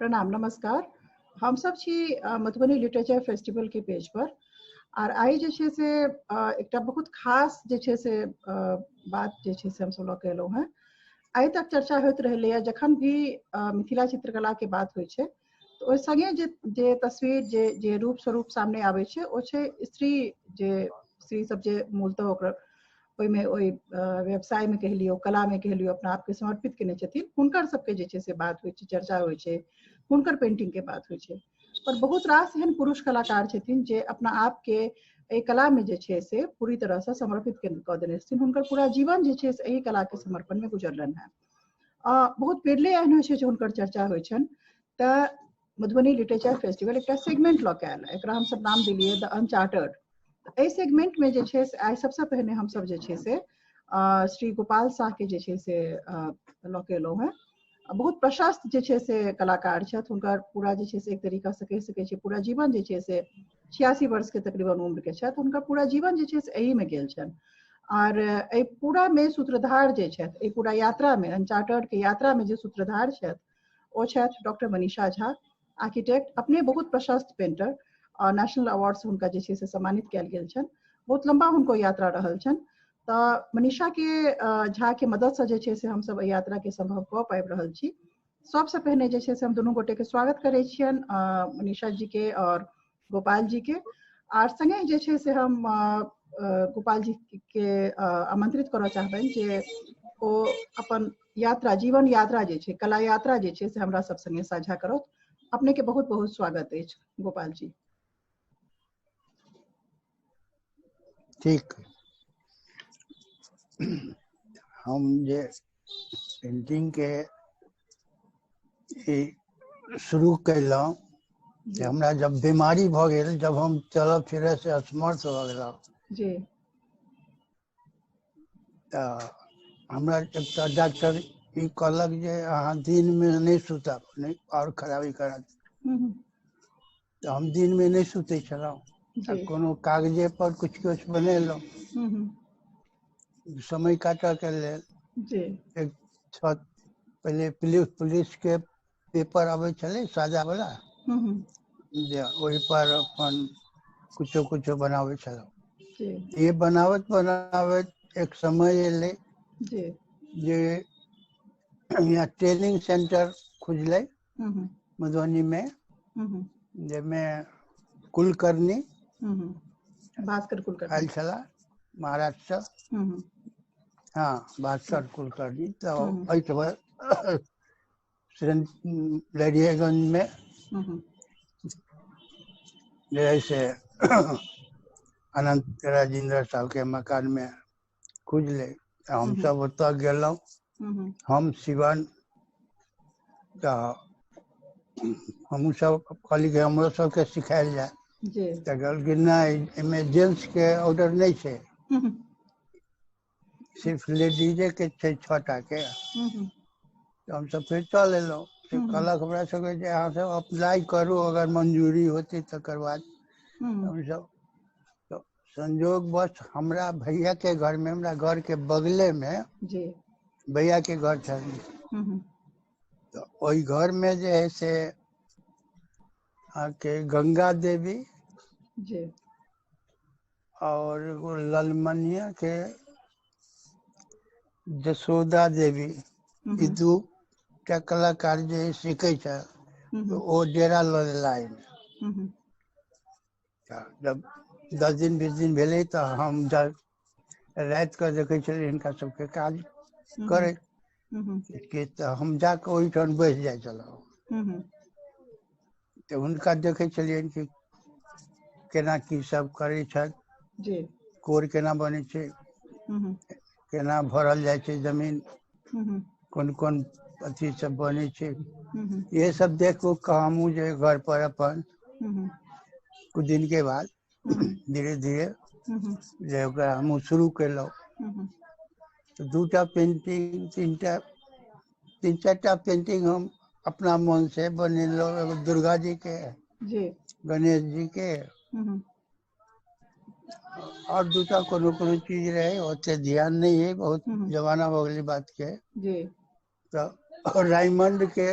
प्रणाम, नमस्कार। हम सब छी मधुबनी लिटरेचर फेस्टिवल के पेज पर और आई जे छे से एकटा बहुत खास जे छे से बात जे छे से हम सब लऽ के एलहुँ हैं। आइ तक चर्चा होइत रहलैए जखन भी मिथिला चित्रकला के बात होइ छै तऽ ओहि संगे जे तस्वीर जे रूप स्वरूप सामने आबै छै ओ छै स्त्री सब जे मूलतः ओकर ओहिमे ओहि व्यवसाय में कह लियौ, कला में कह लियौ, अपना आपके समर्पित केने छथिन, हुनकर सबके जे छै से बात होइ छै, चर्चा होइ छै, हुनकर पेंटिंग के बात होइ छै। पर बहुत रास एहन पुरुष कलाकार छथिन जे अपना आप के एहि कला में जे छै से पूरी तरह से समर्पित कऽ देने छथिन। हुनकर पूरा जीवन जे छै से एहि कला के समर्पण में गुजरलनि हैं। बहुत बेरले एहन होइ छै जे हुनकर चर्चा होइ छनि तऽ मधुबनी लिटरेचर फेस्टिवल एकटा सेगमेंट लऽ के आयल, एकरा हमसब नाम देलियै द अनचार्टर्ड। एहि सेगमेंट में जे छै से आइ सबसे पहिने हमसब जे छै से श्री गोपाल शाह के जे छै से लऽ के एलहुँ हैं। बहुत प्रशस्त जे छै से कलाकार छथि, हुनकर पूरा जे छै से एक तरीका से कहि सकै छियै पूरा जीवन जे छै से 86 वर्ष के तकरीबन उम्र के छथि। हुनकर पूरा जीवन जे छै से एही में गेल छनि और एहि पूरा में सूत्रधार जे छथि, एहि पूरा यात्रा में, अनचार्टर्ड के यात्रा में जे सूत्रधार छथि ओ छथि डॉक्टर मनीषा झा, आर्किटेक्ट, अपने बहुत प्रशस्त पेंटर और नेशनल अवार्ड से हुनका जे छै से सम्मानित कयल गेल छनि। बहुत लंबा हुनको यात्रा रहल छनि। तऽ मनीषा के झा के मदद से जे छै से हम सब एहि यात्रा के संभव कऽ पाबि रहल छी। सबसे पहले जे छै से हम दुनू गोटे के स्वागत करै छियनि, मनीषा जी के और गोपाल जी के। आर संगे जे छै से हम गोपाल जी के आमंत्रित करऽ चाहबनि जे ओ अपन यात्रा, जीवन यात्रा जे छै, कला यात्रा जे छै से हमरा सब संगे साझा करत। अपने के बहुत बहुत स्वागत अछि गोपाल जी। ठीक, हम जे पेंटिंग के शुरू कैलहुँ जी हमरा जब बीमारी भऽ गेल, जब हम चलऽ फिरऽ से असमर्थ भऽ गेलहुँ जी तऽ हमरा एकटा डॉक्टर ई कहलक जे अहाँ दिन में नहीं सुतब, नहीं और खराबी करत। तऽ हम दिन में नहीं सुतै छलहुँ, जी कोनो कागजे पर कुछ बनेलहुँ समय काटऽ के लेल। जी एक छत पहले पुलिस के पेपर आबै छलै सादा वाला, जे ओहि पर अपन कुछो कुछो बनाबै छलहुँ। जी ये बनावत बनावत एक समय एलै जी जे यहाँ ट्रेनिंग सेंटर खुजलै मधुबनी में, जेमें कुलकर्णी भास्कर आयल कुलकर्णी। छलाह महाराष्ट्र से। हाँ, भास्कर कुलकर्णी। तो लड़ियागंज में जैसे अनंत राजेंद्र साहब के मकान में खुजले, हम सब ओतऽ गेलहुँ। हम शिवन तऽ हमहूँ सब कहली कि हमरो सबके सिखायल जाए। जी तऽ कहलकै नहीं, एहिमे जेंट्स के ऑर्डर नहीं छै, सिर्फ लेडीजे के छै 6टा के। तो हम सब फिर चल एलहुँ। फिर कहलक हमरा सबके जे अहाँ सब अप्लाई करू, अगर मंजूरी होती तकर बाद। हम सब तो संजोगवश हमरा भैया के घर में, हमरा घर के बगले में जी भैया के घर छल। तो वही घर में जे है से आके गंगा देवी जी और वो ललमनिया के जसोदा देवी, ई दू टा कलाकार जे सीखे छै तो वो डेरा लऽ लेला एहिमे। जब 10 दिन 20 दिन भेलै तऽ हम जब राति कऽ देखै छलियै हिनका सबके काज करे कि, तऽ हम जाकऽ ओहिठाम बैस जाइ छलहुँ। तऽ हुनका देखै छलियनि कि केना की सब करै छथि, जी कोर केना बनै छै, केना भरल जाइ छै जमीन, कोन कोन अथी सब बनै छै, ये सब देख कऽ हमहूँ जे घर पर अपन कुछ दिन के बाद धीरे धीरे जे ओकरा हमहूँ शुरू केलहुँ। तो 2टा पेंटिंग, 3-4टा पेंटिंग हम अपना मन से बनेलहुँ। एगो दुर्गा जी के, जी गणेश जी के, और 2टा कोनो चीज रहे, ओते ध्यान नहीं है, बहुत जमाना हो गई बात के। जी तो और रायमंड के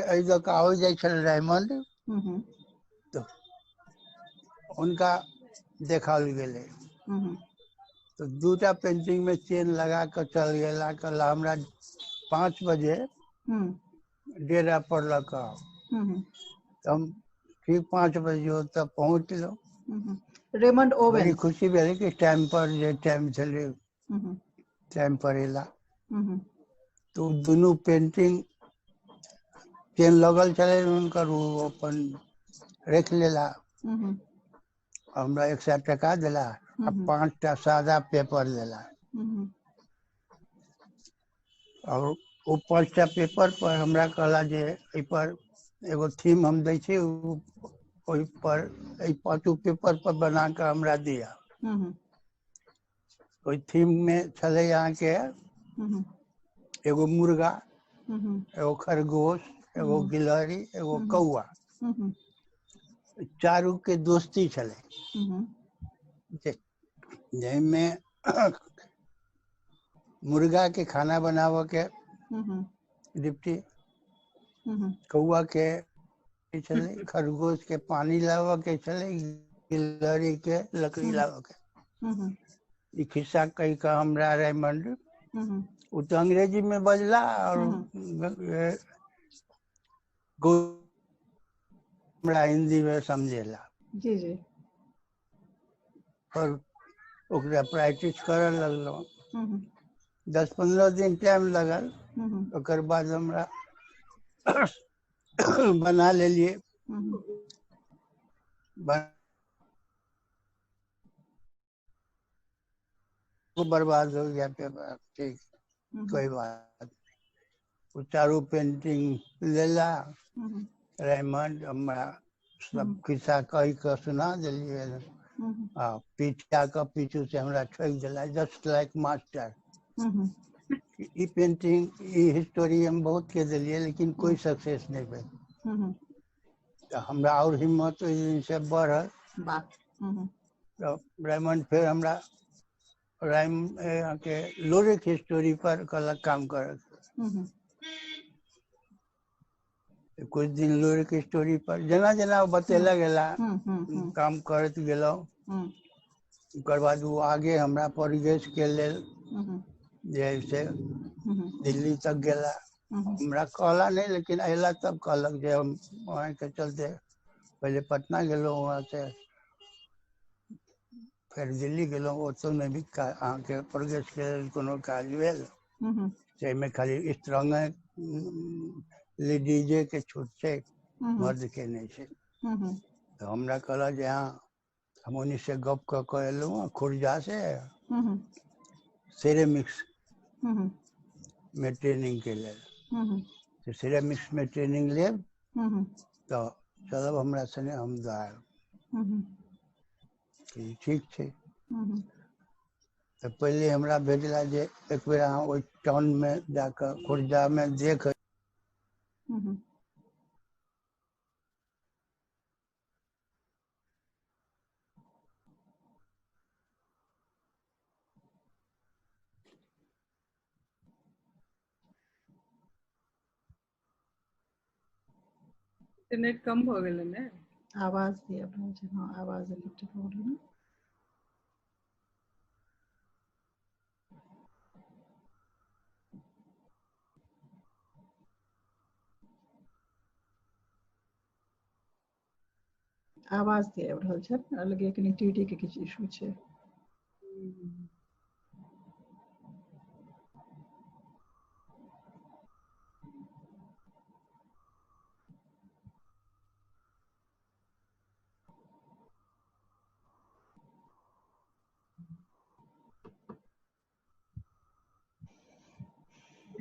आओ जाए रायमंड तो उनका देखा गेले तो दूटा पेंटिंग में चेन लगा कर चल गया कल हमरा 5 बजे डेरा पर लगा तो हम ठीक 5 बजे तक पहुँच लो रेमंड ओवेन बड़ी खुशी भेल कि टाइम पर जे टाइम चले टाइम पर एला तो दोनों पेंटिंग चेन लगल चले उनकर अपन रख लेला हमरा 100 टका दिला आ 5टा सादा पेपर दिला और वो 5टा पेपर पर हमरा कहला जे एहि पर एगो थीम हम दै छी ओहि पर 5 पेपर पर बना के हमरा दिया ओहि थीम में चले यहाँ के एगो मुर्गा एगो खरगोश एगो गिलहरी एगो कौआ चारू के दोस्ती चले में मुर्गा के खाना बनावे के डिप्टी कौआ के चले खरगोश के पानी लावे के चले गिलहरी के लकड़ी लावे के खिस्सा कही का हमरा रायमंड वो तो अंग्रेजी में बजला और हमरा हिंदी में समझेला जी जी और ओकरा प्रैक्टिस करे लगलो 10-15 दिन टाइम लगल ओकर बाद हमरा बना लेलिए बर्बाद हो गया पेपर ठीक कोई बात वो चारू पेंटिंग लेला रायमंड हमरा सब खिस्सा कही के सुना दिलिए पीछा के पीछू से हमरा ठोक दिला जस्ट लाइक मास्टर ई पेंटिंग ई हिस्टोरी हम बहुत के दिलिए लेकिन कोई सक्सेस नहीं भेल तो हमरा और हिम्मत से बढ़ल तो रायमंड फिर हमरा राइम के लोरिक हिस्टोरी पर कल काम कर कुछ दिन लोरिक स्टोरी पर जना जना बतेला गेला काम करत गेलो ओकर बाद वो आगे हमरा परिवेश के लेल जैसे दिल्ली तक गेला हमरा कहला नहीं लेकिन अला तब कहलक जे हम वहाँ के चलते पहले पटना गेलो वहाँ से फिर दिल्ली गेलो ओतो में भी अहाँ के परिवेश के लेल कोनो काज भेल में खाली स्ट्रांग लेडीजे के छूट से मर्द के नहीं से तो हमरा कहला जे हाँ हम उन्हीं से गप कर एलू खुर्जा से सेरेमिक्स में ट्रेनिंग के लिए तो सेरेमिक्स में ट्रेनिंग ले तो चलब हमरा सने हम दार ठीक है तो पहले हमरा भेजला जे एक बेर अहाँ ओइ टाउन में जाकर खुर्जा में देख इंटरनेट कम हो गेल ने आवाज भी अपना हाँ आवाज इफेक्टिव हो रही है आवाज भी आबि रहल छै अलगे कनेक्टिविटी के किछु इशू छै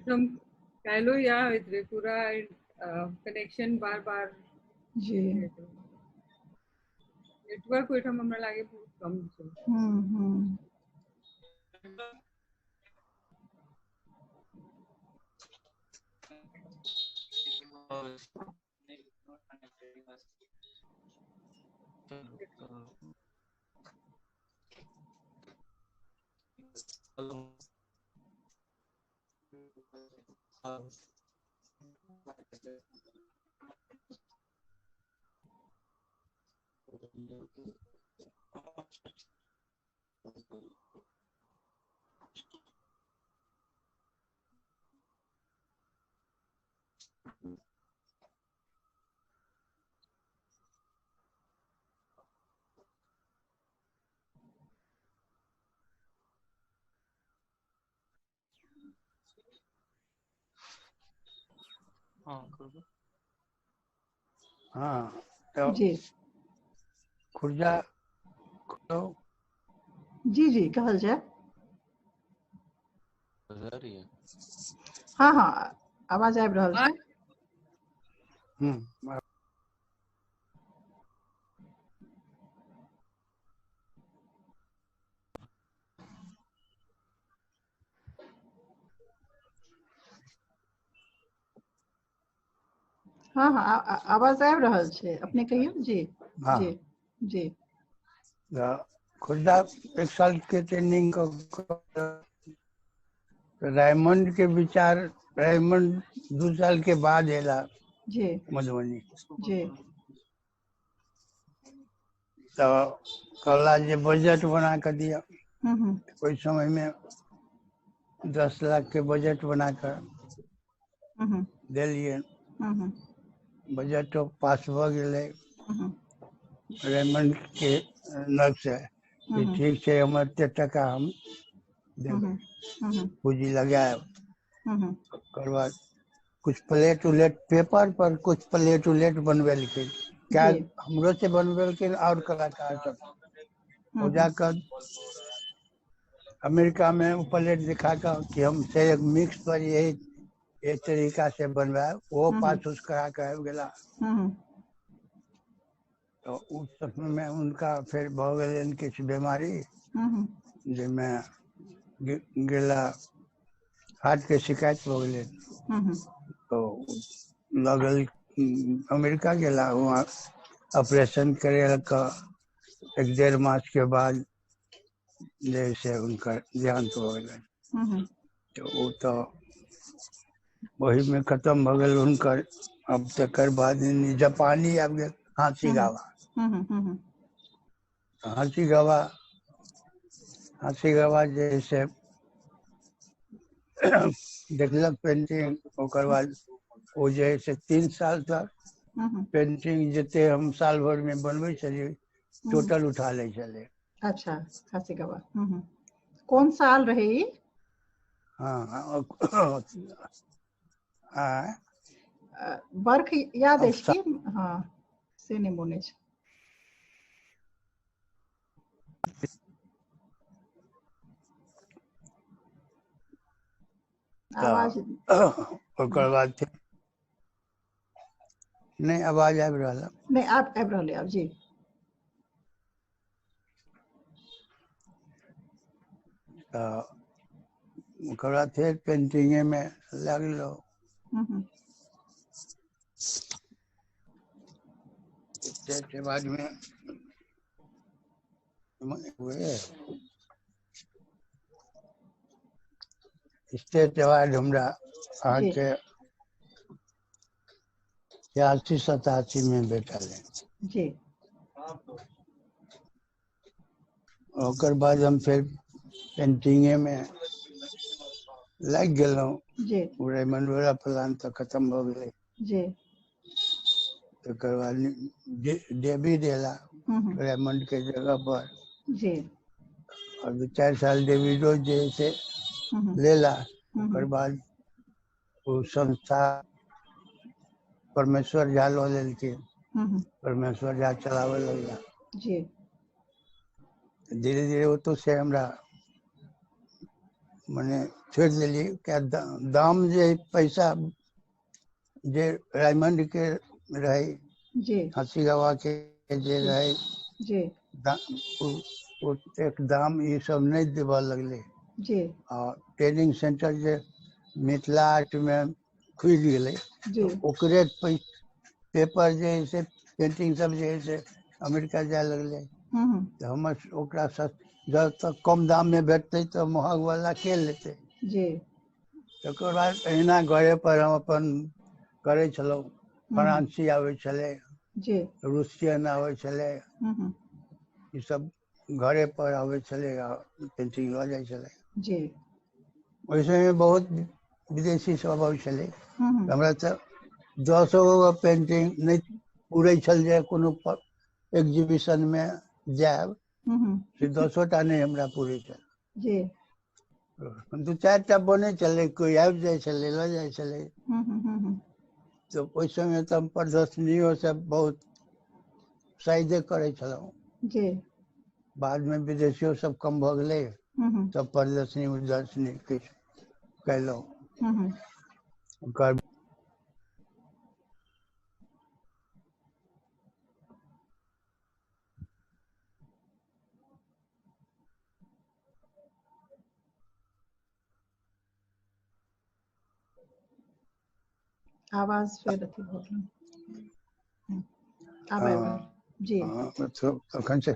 हम कालो या होइत रहे पूरा कनेक्शन बार बार जी नेटवर्क ओइठाम हमरा लागे बहुत कम छै हाँ तो जी खुर्जा तो जी जी कहल जाए। हाँ हाँ आवाज आबि रहल छै। हाँ हाँ आवाज आबि रहल छै, अपने कहियौ। जी हाँ जी जी खुर्जा 1 साल के ट्रेनिंग रायमंड के विचार, रायमंड 2 साल के बाद एला जी मधुबनी। जी तो कहला जे बजट बना कर दिया। हम्म कोई समय में 10 लाख के बजट बनाकर दिलिए। बजट तो पास भ गेलै रेमंड के लग से कि ठीक है हम एते टका हम देबै, पूंजी लगाएब। ओकर बाद कुछ प्लेट उलेट पेपर पर कुछ प्लेट उलेट बनवेलखिन, क्या जी हमरो से बनवेलखिन और कलाकार सब। वो जाकर अमेरिका में वो प्लेट दिखा कर कि हम से एक मिक्स पर यही इस तरीका से बनवाए, वो पास उस करा कर आबि गेला। तो उस समय में उनका फिर भ गेलनि किछु बीमारी, जिसमें गेला हार्ट के शिकायत हो गेलै। तो लगल अमेरिका गेला, वहाँ ऑपरेशन करे का 1-1.5 मास के बाद जैसे उनका देहांत हो गया। तो वो तो वही में खत्म हो गए उनकर। अब तकर बाद जापानी आब गए हाथीगावा। हाथीगावा जैसे देखलक पेंटिंग, ओकर बाद वो जैसे 3 साल तक पेंटिंग जते हम साल भर में बनबै छलिए टोटल उठा ले चले। अच्छा हाथीगावा कौन साल रहे ई? हाँ बर्ख याद अछि कि? हाँ से नहीं मोने छै। आवाज ओकर बाद नहीं आवाज आबि रहल नहीं आप आबि रहल अब। जी ओकर बाद फिर पेंटिंगे में लगलो। इसके बाद में हुए स्टेट अवार्ड हमरा आके 86-87 में बैठल है। जी ओकर बाद हम फिर पेंटिंगे में लग गेलौं। जी रेमंड वाला प्लान तो खत्म हो गए। जी तकर बाद डेविड एला रेमंड के जगह पर। जी और 2-4 साल डेविडो जैसे लेला। ओकर बाद वो संस्था परमेश्वर झा लो लेलखिन। परमेश्वर झा चलावे लगला। जी धीरे धीरे वो तो से हमरा मने छोड़ दिली। क्या दाम जे पैसा जे रायमंड के रहे, जी हाथीगावा के जे रहे, जी एक दाम ये सब नहीं देवा लगले। जी और ट्रेनिंग सेंटर जे मिथिला आर्ट में खुल गए, तो ओकरे पेपर जे से पेंटिंग सब जे से अमेरिका जाए लगले। तो हम ओकरा जब तक कम दाम में भेटते तो महग वाला के लेते। जी तकर बाद अहिना घरे पर हम अपन करे छलो, फ्रांसी आवे छले जी रूसियन आवे छले, ई सब घरे पर आवे छले आ पेंटिंग ल जाय छले। जी वैसे में बहुत विदेशी सब आवे छले। हमरा त 10 गो पेंटिंग नहीं पूरे छल जे कोनो एग्जीबिशन में जाब से 10 टा नहीं हमरा पूरे छल। जी 2-4 टा बने चले, कोई आबि जाय छले ल जाय छले। तो ओहि समय त हम प्रदर्शनियों से बहुत शायदे करे छलहुँ। जी बाद में विदेशियों सब कम भ गेले, तब प्रदर्शनी उर्दर्शनी किछु कयलहुँ। ओकर आवाज फेर अथी भ गेल। आब आबि रहल। जी अखन से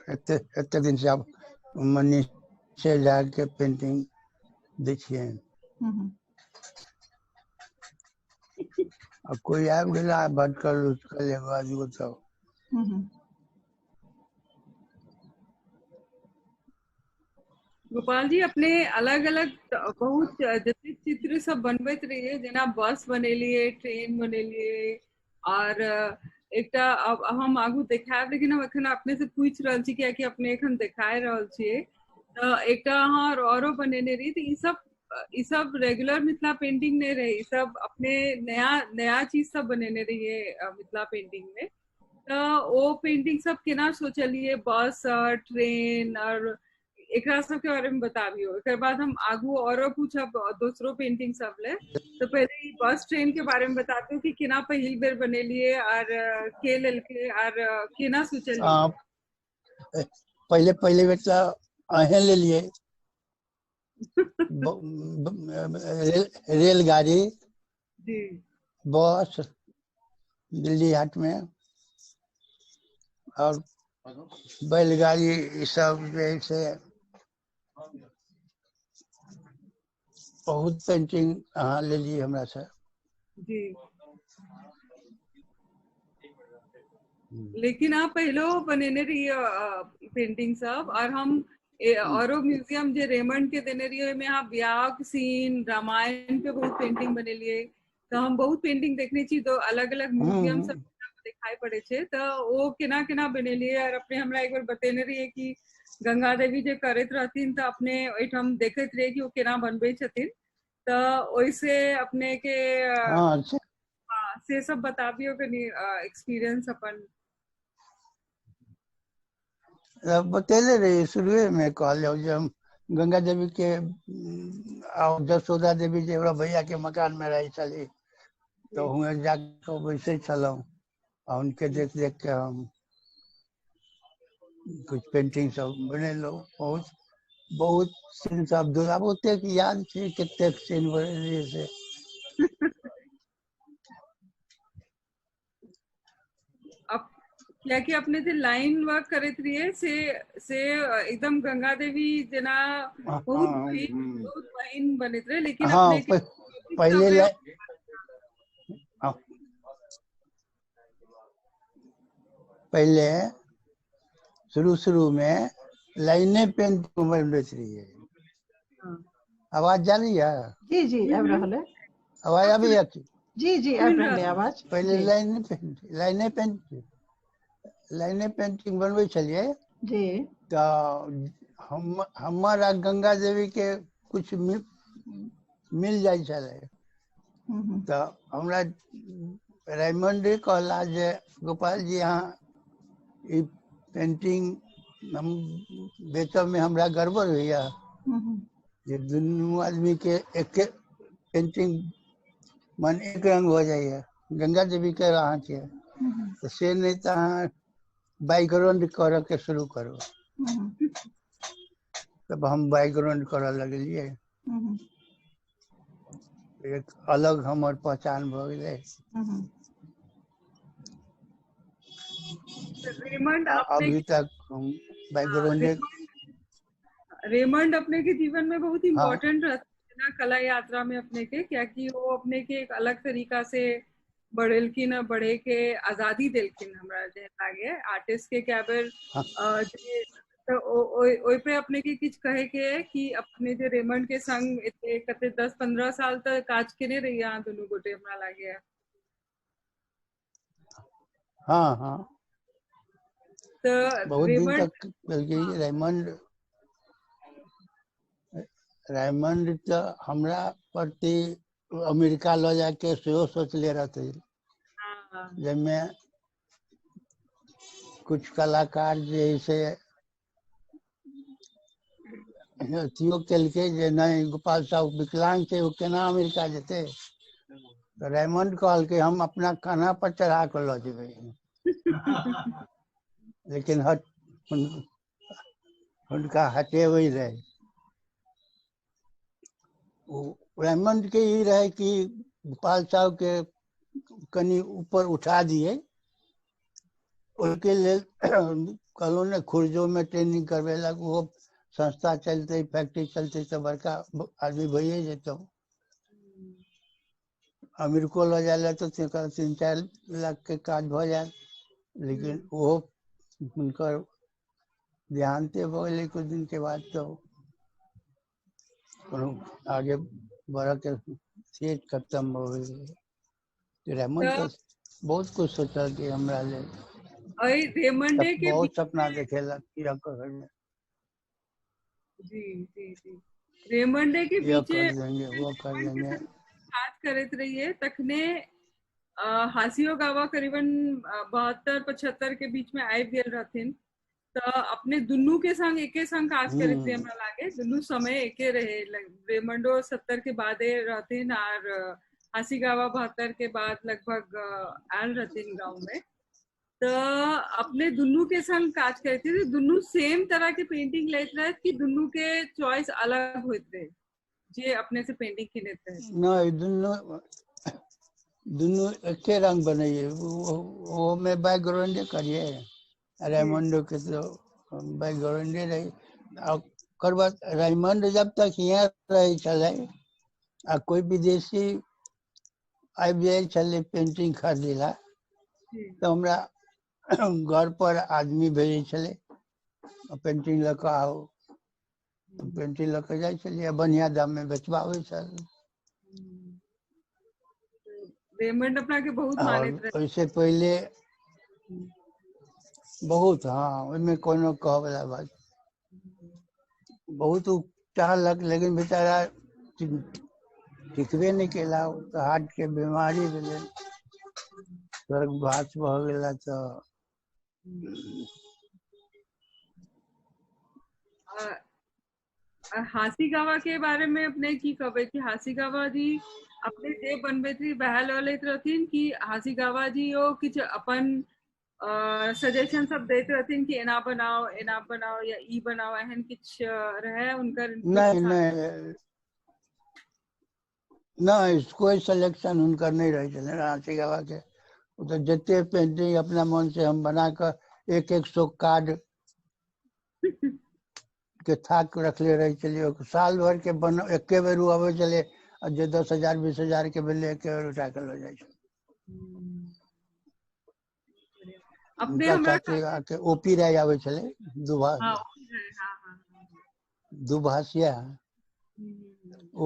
एते दिन से अब मनी से जाके पेंटिंग दै छियै। अब कोई आबि गेला भटकल उठकल एगो आदमी तब गोपाल जी अपने अलग अलग बहुत जैसे चित्र सब बनबैत रहिए, जेना बस बनेलिए, ट्रेन बनेलिए, और एकटा अब हम आगू देखायब, लेकिन हम एखन अपने से पूछ रहल छी कियाकि अपने एखन देखाय रहल छिए। तो एकटा अहाँ औरो बनेने रही, तो ई सब रेगुलर मिथिला पेंटिंग नहीं रहे, ई सब अपने नया नया चीज सब बनेने रहिए मिथिला पेंटिंग में। तो वो पेंटिंग सब केना सोचलिए, बस और ट्रेन और एकरा सब के बारे में बताबियो। एक बाद हम आगू औरो पूछब दूसरो पेंटिंग सब ले। तो पहले ई बस ट्रेन के बारे में बता दो कि केना पहिल बेर बनेलिए और के लेलके और केना सोचलिए। पहले पहले बेर त अहे लेलिए रेलगाड़ी, जी बस दिल्ली हाट में, और बैलगाड़ी ई सब जे से बहुत पेंटिंग अहाँ लेलिए हमरा से। जी लेकिन आप पहले बनेने रही पेंटिंग सब, और हम औरो म्यूजियम जे रेमंड के देने रही में आप ब्याह के सीन, रामायण पे बहुत पेंटिंग बनेलिए। तो हम बहुत पेंटिंग देखने छी, तो अलग अलग म्यूजियम सब दिखाई पड़े छे। तो वो केना केना बनेलिए, और अपने हमरा एक बार बतेने रहिए कि गंगा देवी जे करत रहतीन तो अपने ओइठाम देखत रहिए कि वो केना बनबे छथिन। तो ओइसे अपने के हाँ से सब बताबियो कनी एक्सपीरियंस अपन। बतेले रही शुरुए में, कहल जाओ जब हम गंगा देवी के और जसोदा देवी जे भैया के मकान में रही चली, तो हुए जाके बैसे छलहुँ, और उनके देख देख के हम कुछ पेंटिंग सब बनेलहुँ। बहुत बहुत सीन सब अब ओतेक याद छै कतेक सीन बनेलिए से। अब क्या कि अपने जे लाइन वर्क करत रहिए से एकदम गंगा देवी जना बहुत बहिन बनत रहे, लेकिन हाँ, अपने के पहले पहले शुरू में लाइने पेंटिंग बनबैत रहिए। आवाज जा रही है? जी जी आबि रहल है। आवाज आबी है? जी जी आबि रहल है आवाज। पहले लाइने पेंटिंग बनबै छलिए जी। तो हमर आ गंगा देवी के कुछ मिल जाय छले। तो हमरा रेमंड कहला जे गोपाल जी यहाँ पेंटिंग हम बेचब में हमरा गड़बड़ होइया, जे दुनू आदमी के एक पेंटिंग मन एक रंग हो जाइए। गंगा देवी के अहाँ के तो से नहीं तो अहाँ बैकग्राउंड कर के शुरू करो। तब हम बैकग्राउंड कर लगलिए, एक अलग हमार पहचान भ गए। रेमंड अभी तक हम बैकग्राउंड रेमंड अपने के जीवन में बहुत इम्पोर्टेंट रहता है ना कला यात्रा में अपने के, क्या कि वो अपने के एक अलग तरीका से बढ़ेलखिन बढ़े के आजादी दिलखिन हमरा जे लागे आर्टिस्ट के कैबर तो ओइ पे अपने के किछ कहे के है कि अपने जे रेमंड के संग एते कते 10-15 साल तक काज केने रही यहाँ दोनों गोटे हमरा लागे है। हाँ हाँ तो बहुत दिन रेमंड तक बल्कि रायमंड तो हमरा प्रति अमेरिका लो जाके सेहो सोचले रहते जिसमें कुछ कलाकार जैसे अथियो केलके जे नहीं गोपाल साहब विकलांग थे वो केना अमेरिका जेते तो रायमंड कहल के हम अपना कान्हा पर चढ़ा कर लो जेबे लेकिन उनका हटे हुई रहे। रायमंड के ही रहे कि गोपाल साहब के कनी ऊपर उठा दिए उसके लिए कहलो ने खुर्जो में ट्रेनिंग करवेलक वो संस्था चलते फैक्ट्री चलते तो बड़का आदमी भइए जेतो। अमीर को लो जाए तो 3-4 लाख के काज भ जाए लेकिन वो उनकर देहांते भले कुछ दिन के बाद तो आगे बढ़ के सेट खत्म हो गई। रेमंड तो बहुत कुछ सोचा कि हमरा ले रेमंडे के बहुत सपना देखेला किया कर जी जी जी रेमंडे के पीछे वो कर लेंगे बात करत रहिए तखने हासियो गावा करीबन 72-75 के बीच में आबि गेल रहथिन तो अपने दुनू के संग एके संग काज करत रहे हमरा लागे दुनू समय एके रहे रेमंडो 70 के बादे रहथिन और हासी गावा 72 के बाद लगभग आयल रहथिन गांव में तो अपने दुनू के संग काज करते थे दुनू सेम तरह के पेंटिंग लेत रहे कि दुनू के चॉइस अलग होते रहे जे अपने से पेंटिंग किने थे नहीं दुनू एके रंग बनाइए वो में बैकग्राउंड करिए रेमंडो के तो बैकग्राउंड रही और बाद रेमंड जब तक यहाँ रहे चले आ कोई विदेशी आबि जाए चले पेंटिंग खरीदेला तो हमरा घर पर आदमी भेजे चले पेंटिंग लग आओ पेंटिंग लग जाए चलिए बढ़िया दाम में बेचवावे चल रेमंड अपना के बहुत मानत रहे उससे पहले बहुत हाँ उनमें कोनो कह वाला बात बहुत चाहलक लेकिन बेचारा टिकबे नहीं केला तो हार्ट के बीमारी भेले स्वर्गवास भ गेला तो हासी गावा के बारे में अपने की कहबे कि हासी गावा जी अपने जे बनबे थी बहल वाले रहथिन कि हासी गावा जी ओ किछ अपन सजेशन सब देते रहथिन कि एना बनाओ या ई बनाओ एहन किछ रहे उनकर नहीं कोई सिलेक्शन उनकर नहीं रहे चले हासी गावा के तो जितने पेंटिंग अपना मन से हम बनाकर एक 100 कार्ड के थाक रखले रहे चलिए साल भर के बन एके बेर आवे चले और जो 10,000-20,000 के बेले एके बेर उठा कर लो जाए अपने हमरा के ओपी राय आवे चले दुभाषिया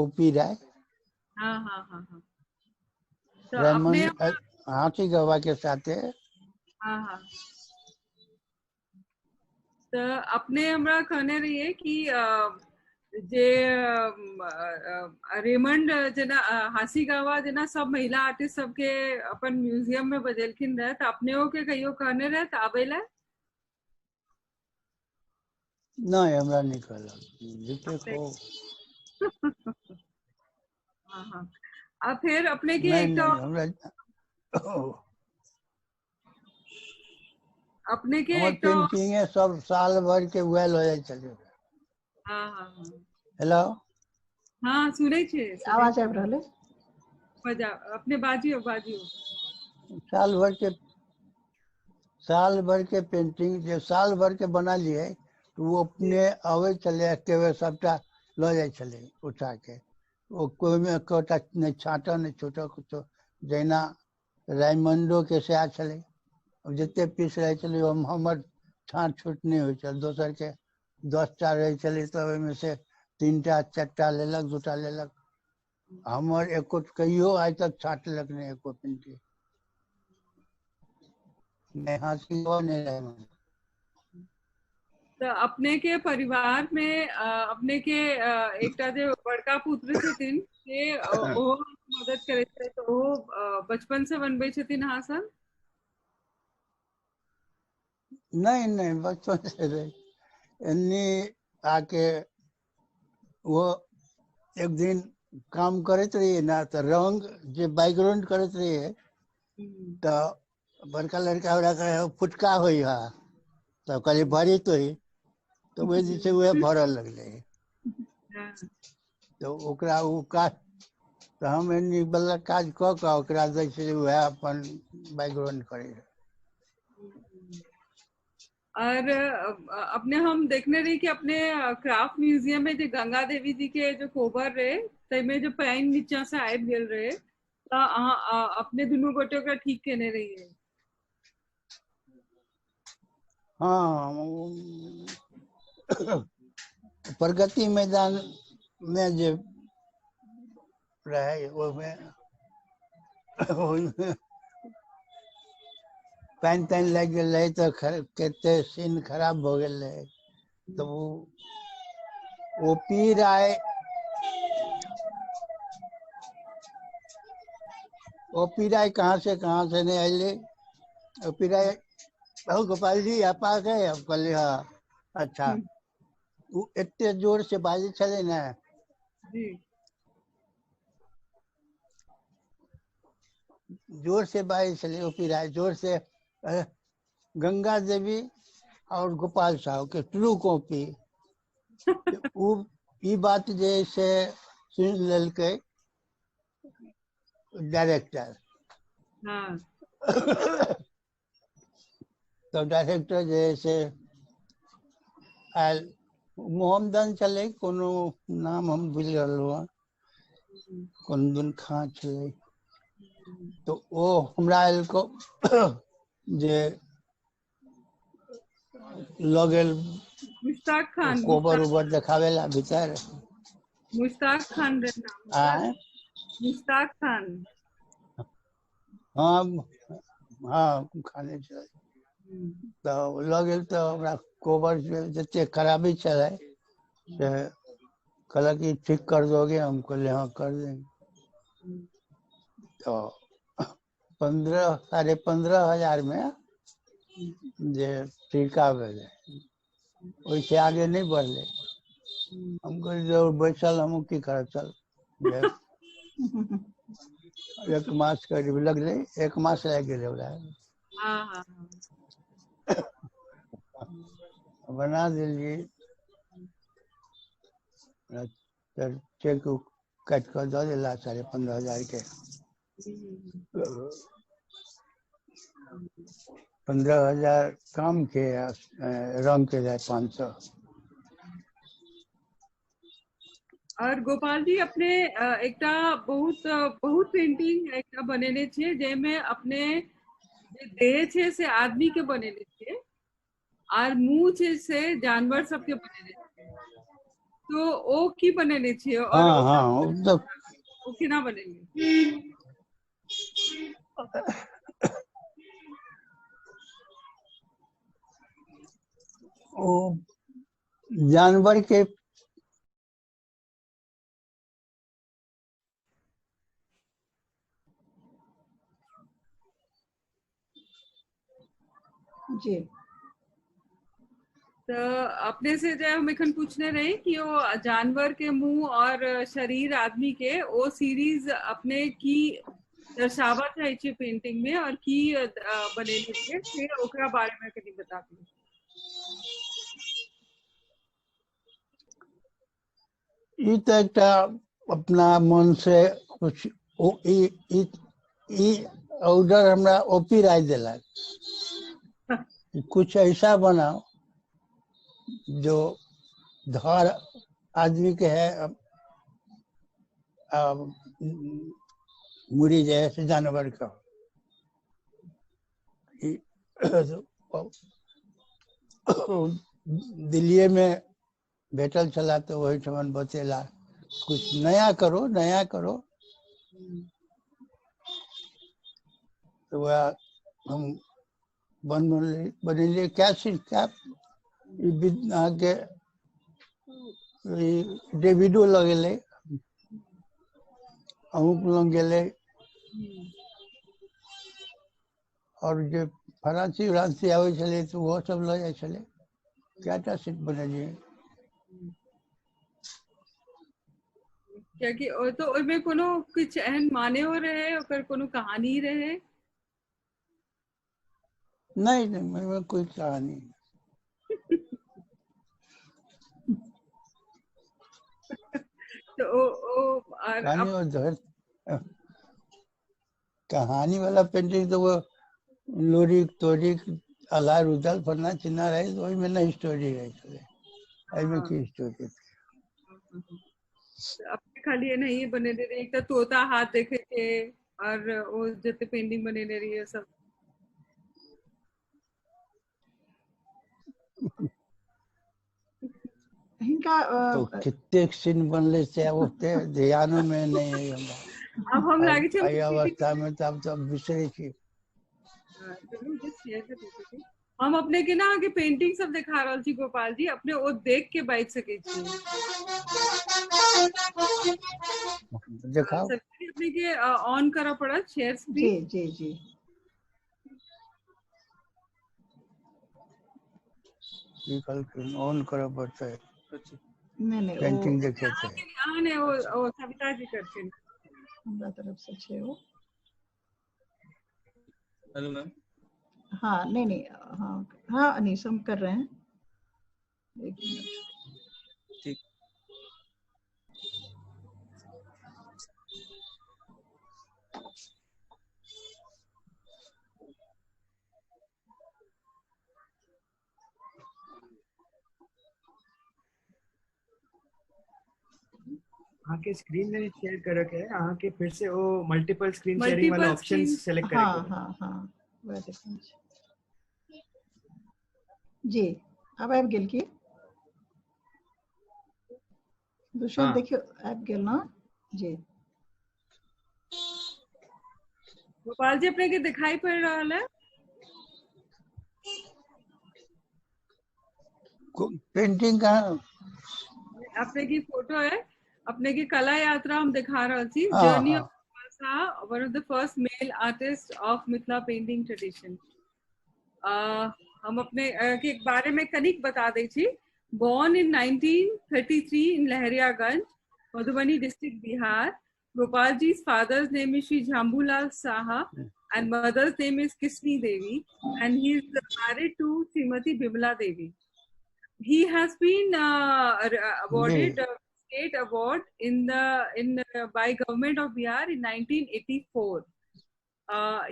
ओपी राय रेमंड हाथी गवा के साथे तो अपने हमरा कहने रहिए कि जे रेमंड जना हासी गावा जना सब महिला आर्टिस्ट सबके अपन म्यूजियम में बदलखिन रहे तो अपने के कहियो कहने रहे तो आबेला नहीं हमरा नहीं कहला जिते को हां अब फिर अपने के एक तो अपने के एक तो पेंटिंग है सब साल भर के वेल हो जाए चले हां हेलो हां सुनै छे आवाज आबि रहले बजा अपने बाजियो साल भर के पेंटिंग जो साल भर के बना लिए तो वो अपने आवे चले के वे सबटा लो जाए चले उठा के वो कोई में कोटा नहीं छाटा नहीं छोटा कुछ जैना रायमंडो के से आ चले जिते पीस रहे चले हमर छाँट छूट नहीं हो चल दोसर के 10टा रहे चले तो में से 3टा 4टा लेलक 2टा लेलक हमर एको कहियो आज तक छाटलक नहीं एको पिंटी नहीं हाथी वो नहीं रहे। तो अपने के परिवार में अपने के एकटा जो बड़का पुत्र छथिन से ओ मदद करे छै तो ओ बचपन से बनबै छथिन हासन नहीं नहीं बचपन से रहे इन्नी आके वो एक दिन काम करते रहिए ना तो रंग जो बैकग्राउंड करते रहिए तो बड़का लड़का वाला कहे फुटका होई हा तो कहली भरी तो ही तो वे जैसे वे भरल लगले तो ओकरा उ का तो हम इन्नी वाला काज क के ओकरा दै छै वह अपन बैकग्राउंड करे। और अपने हम देखने रही कि अपने क्राफ्ट म्यूजियम में जो गंगा देवी जी के जो कोबर रहे तमे जो पैन नीचा से आबि गेल रहे तो अपने दुनू गोटे का ठीक केने रही है। हाँ प्रगति मैदान में जो रहे वो में पैन तैन लग गए रहे तो कहते सीन खराब हो गए रहे तो वो पी राय कहाँ से नहीं आए वो पी राय गोपाल जी आप आ गए अब कहले हाँ अच्छा वो इतने जोर से बाजी चले ना जोर से बाजी चले वो पी राय जोर से गंगा देवी और गोपाल साहब के ट्रू कॉपी ये बात जैसे सुन ललके डायरेक्टर तो डायरेक्टर जैसे आयल मोहम्मदन चले कोनो नाम हम भूल गए कौन दिन खां चले तो वो हमरा को जे लगेल मुश्ताक खान कोबर उबर देखावेला भीतर मुश्ताक खान रे नाम मुश्ताक खान हाँ हाँ खाने चले तो लगेल तो हमरा कोबर जते खराबी चले से कहला कि ठीक कर दोगे हम कहले हाँ कर देंगे तो 15,500 में जे टीका भेले वैसे आगे नहीं बढ़ले हम जो बैसल हम की कर चल एक मास करीब लगले 1 मास लग गए बना दिलिए चेक काट कर दे दिला 15,500 के 15,000 काम के रंग के जाए 500। और गोपाल जी अपने एकटा बहुत पेंटिंग एकटा बनेने छे जेमे अपने देह छे से आदमी के बनेने छे और मुंह छे से जानवर सब के बनेने छे तो ओ की बनेने छे और हाँ हाँ तो ओ केना बनेने ओ जानवर के जी तो अपने से जो हम एखन पूछने रहे कि वो जानवर के मुंह और शरीर आदमी के वो सीरीज अपने की दर्शावा चाहे छे पेंटिंग में और की बनेली छे फिर ओकरा बारे में कनी बता दी। ई तो एक अपना मन से कुछ ऑर्डर हमरा ओपी राय दिलक कुछ ऐसा बनाओ जो धर आदमी के है मुड़ी जैसे जानवर का दिल्ली में भेटल चला तो वही ठमन बतेला कुछ नया करो नया करो। तो वह हम बनेलिए क्या चीज क्या आगे डेविडो लगेले अमुक लग गेले और जो फरांसी उरांसी आवे चले तो वो सब ल जाए चले क्या सीट बनेलिए। क्या कि तो ओमे कोनो कुछ एहन माने हो रहे ओकर कोनो कहानी रहे? नहीं मैं कोई कहानी तो ओ कहानी और धर कहानी वाला पेंटिंग तो वो लोरी तोरी अलार उदल फरना चिन्ना रहे तो वही में नहीं स्टोरी रहे चले आई में की स्टोरी अपने खाली ये नहीं बने दे रही, एक तो तोता हाथ देखे थे और वो जते पेंटिंग बने दे रही है सब। इनका तो कितने सीन बनले से होते ध्यान में नहीं है हमरा। अब हम लागे थे आई अवस्था में तब तो बिसरे छी। हम अपने के ना आगे पेंटिंग सब दिखा रहल छी गोपाल जी, अपने वो देख के बाइट सके छी। दिखाओ अपने के ऑन करा पड़ा शेयर स्क्रीन। जी जी जी ऑन करा पड़ता है। नहीं पेंटिंग देखे थे ने वो सविता जी करते हैं हमारा तरफ से छे वो। Hello ma'am. हाँ नहीं हाँ हाँ अनीश हम कर रहे हैं, एक मिनट। ठीक। हाँ के स्क्रीन में शेयर कर रखे हैं, हाँ के फिर से वो मल्टीपल स्क्रीन शेयरिंग वाला ऑप्शन सेलेक्ट करें। हाँ वह देखें जी। अब आप गेल की दूसरा देखियो आप गेल ना जी। गोपाल जी अपने के दिखाई पड़ रहा है पेंटिंग का अपने की फोटो है, अपने की कला यात्रा हम दिखा रहा थी। Journey of one of the first male artist of Mithila painting tradition. हम अपने के बारे में कनिक बता दे छी। Born in 1933 in Lahariaganj, Madhubani district, Bihar. Gopalji's father's name is Shri Jambulal Saha and mother's name is Kisni Devi, and he is married to Srimati Bimla Devi. He has been awarded a state award by government of Bihar in 1984.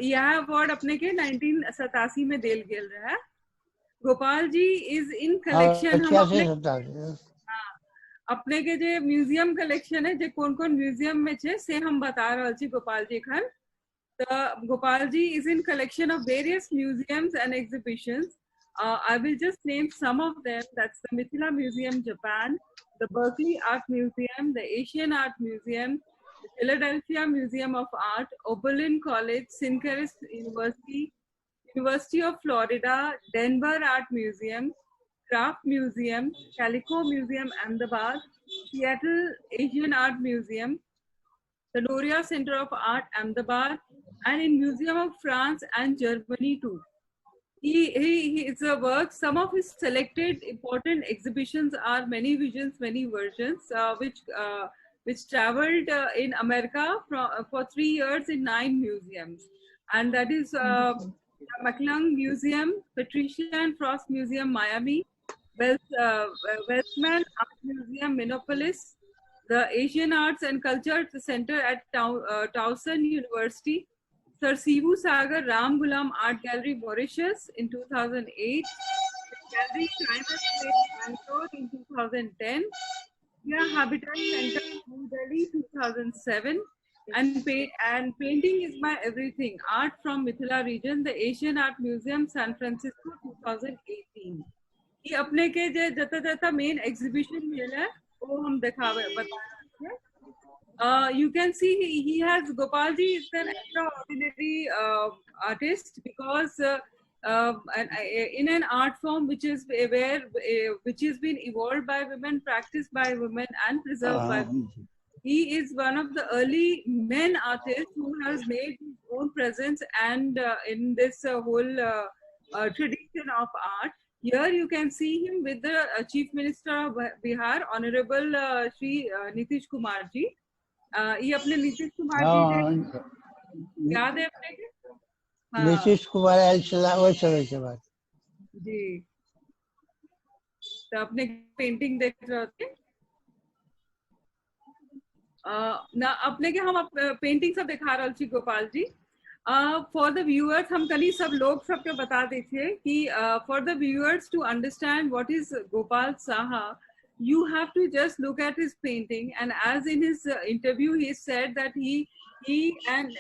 यह award अपने के 1987 में देल गेल रहा। Gopal ji is in collection. हम अपने के जे museum collection है जे कौन कौन म्यूजियम में छे से हम बता रहा छी गोपाल जी खन। तो Gopal ji is in collection of various museums and exhibitions. I will just name some of them. That's the Mithila Museum, Japan, the Berkeley Art Museum, the Asian Art Museum, the Philadelphia Museum of Art, Oberlin College, Sinclair's University, University of Florida, Denver Art Museum, Craft Museum, Calico Museum, Ahmedabad, Seattle Asian Art Museum, the Noria Center of Art, Ahmedabad, and in Museum of France and Germany too. His work, some of his selected important exhibitions are Many Visions, Many Versions, which traveled in America for 3 years in 9 museums. And that is McClung Museum, Patricia and Frost Museum, Miami, Westman Art Museum, Minneapolis, the Asian Arts and Culture Center at Towson University, Sir Sivu Sagar Ram Ghulam Art Gallery, Mauritius in 2008, Gallery China Bangalore in 2010, India Habitat Center, New Delhi 2007, And painting is my everything. Art from Mithila region, the Asian Art Museum, San Francisco, 2018. ये अपने के जे जता जता main exhibition मिला वो हम दिखावे बता रहे हैं. You can see he has Gopalji is an extraordinary artist because in an art form which is where which has been evolved by women, practiced by women, and preserved by women. He is one of the early men artists who has made his own presence and in this whole tradition of art. Here you can see him with the Chief Minister of Bihar, Honorable Shri Nitish Kumar ji. ये अपने नीतीश कुमार जी याद है अपने के? Nitish Kumar oil छला ओइ समय के बाद जी. तो अपने पेंटिंग देख रहे थे ना अपने के हम पेंटिंग सब दिखा रहे छी Gopal ji. For the viewers हम कनी सब लोग सबके बता देते कि for the viewers to understand what is Gopal Saha, you have to just look at his painting, and as in his interview he said that he and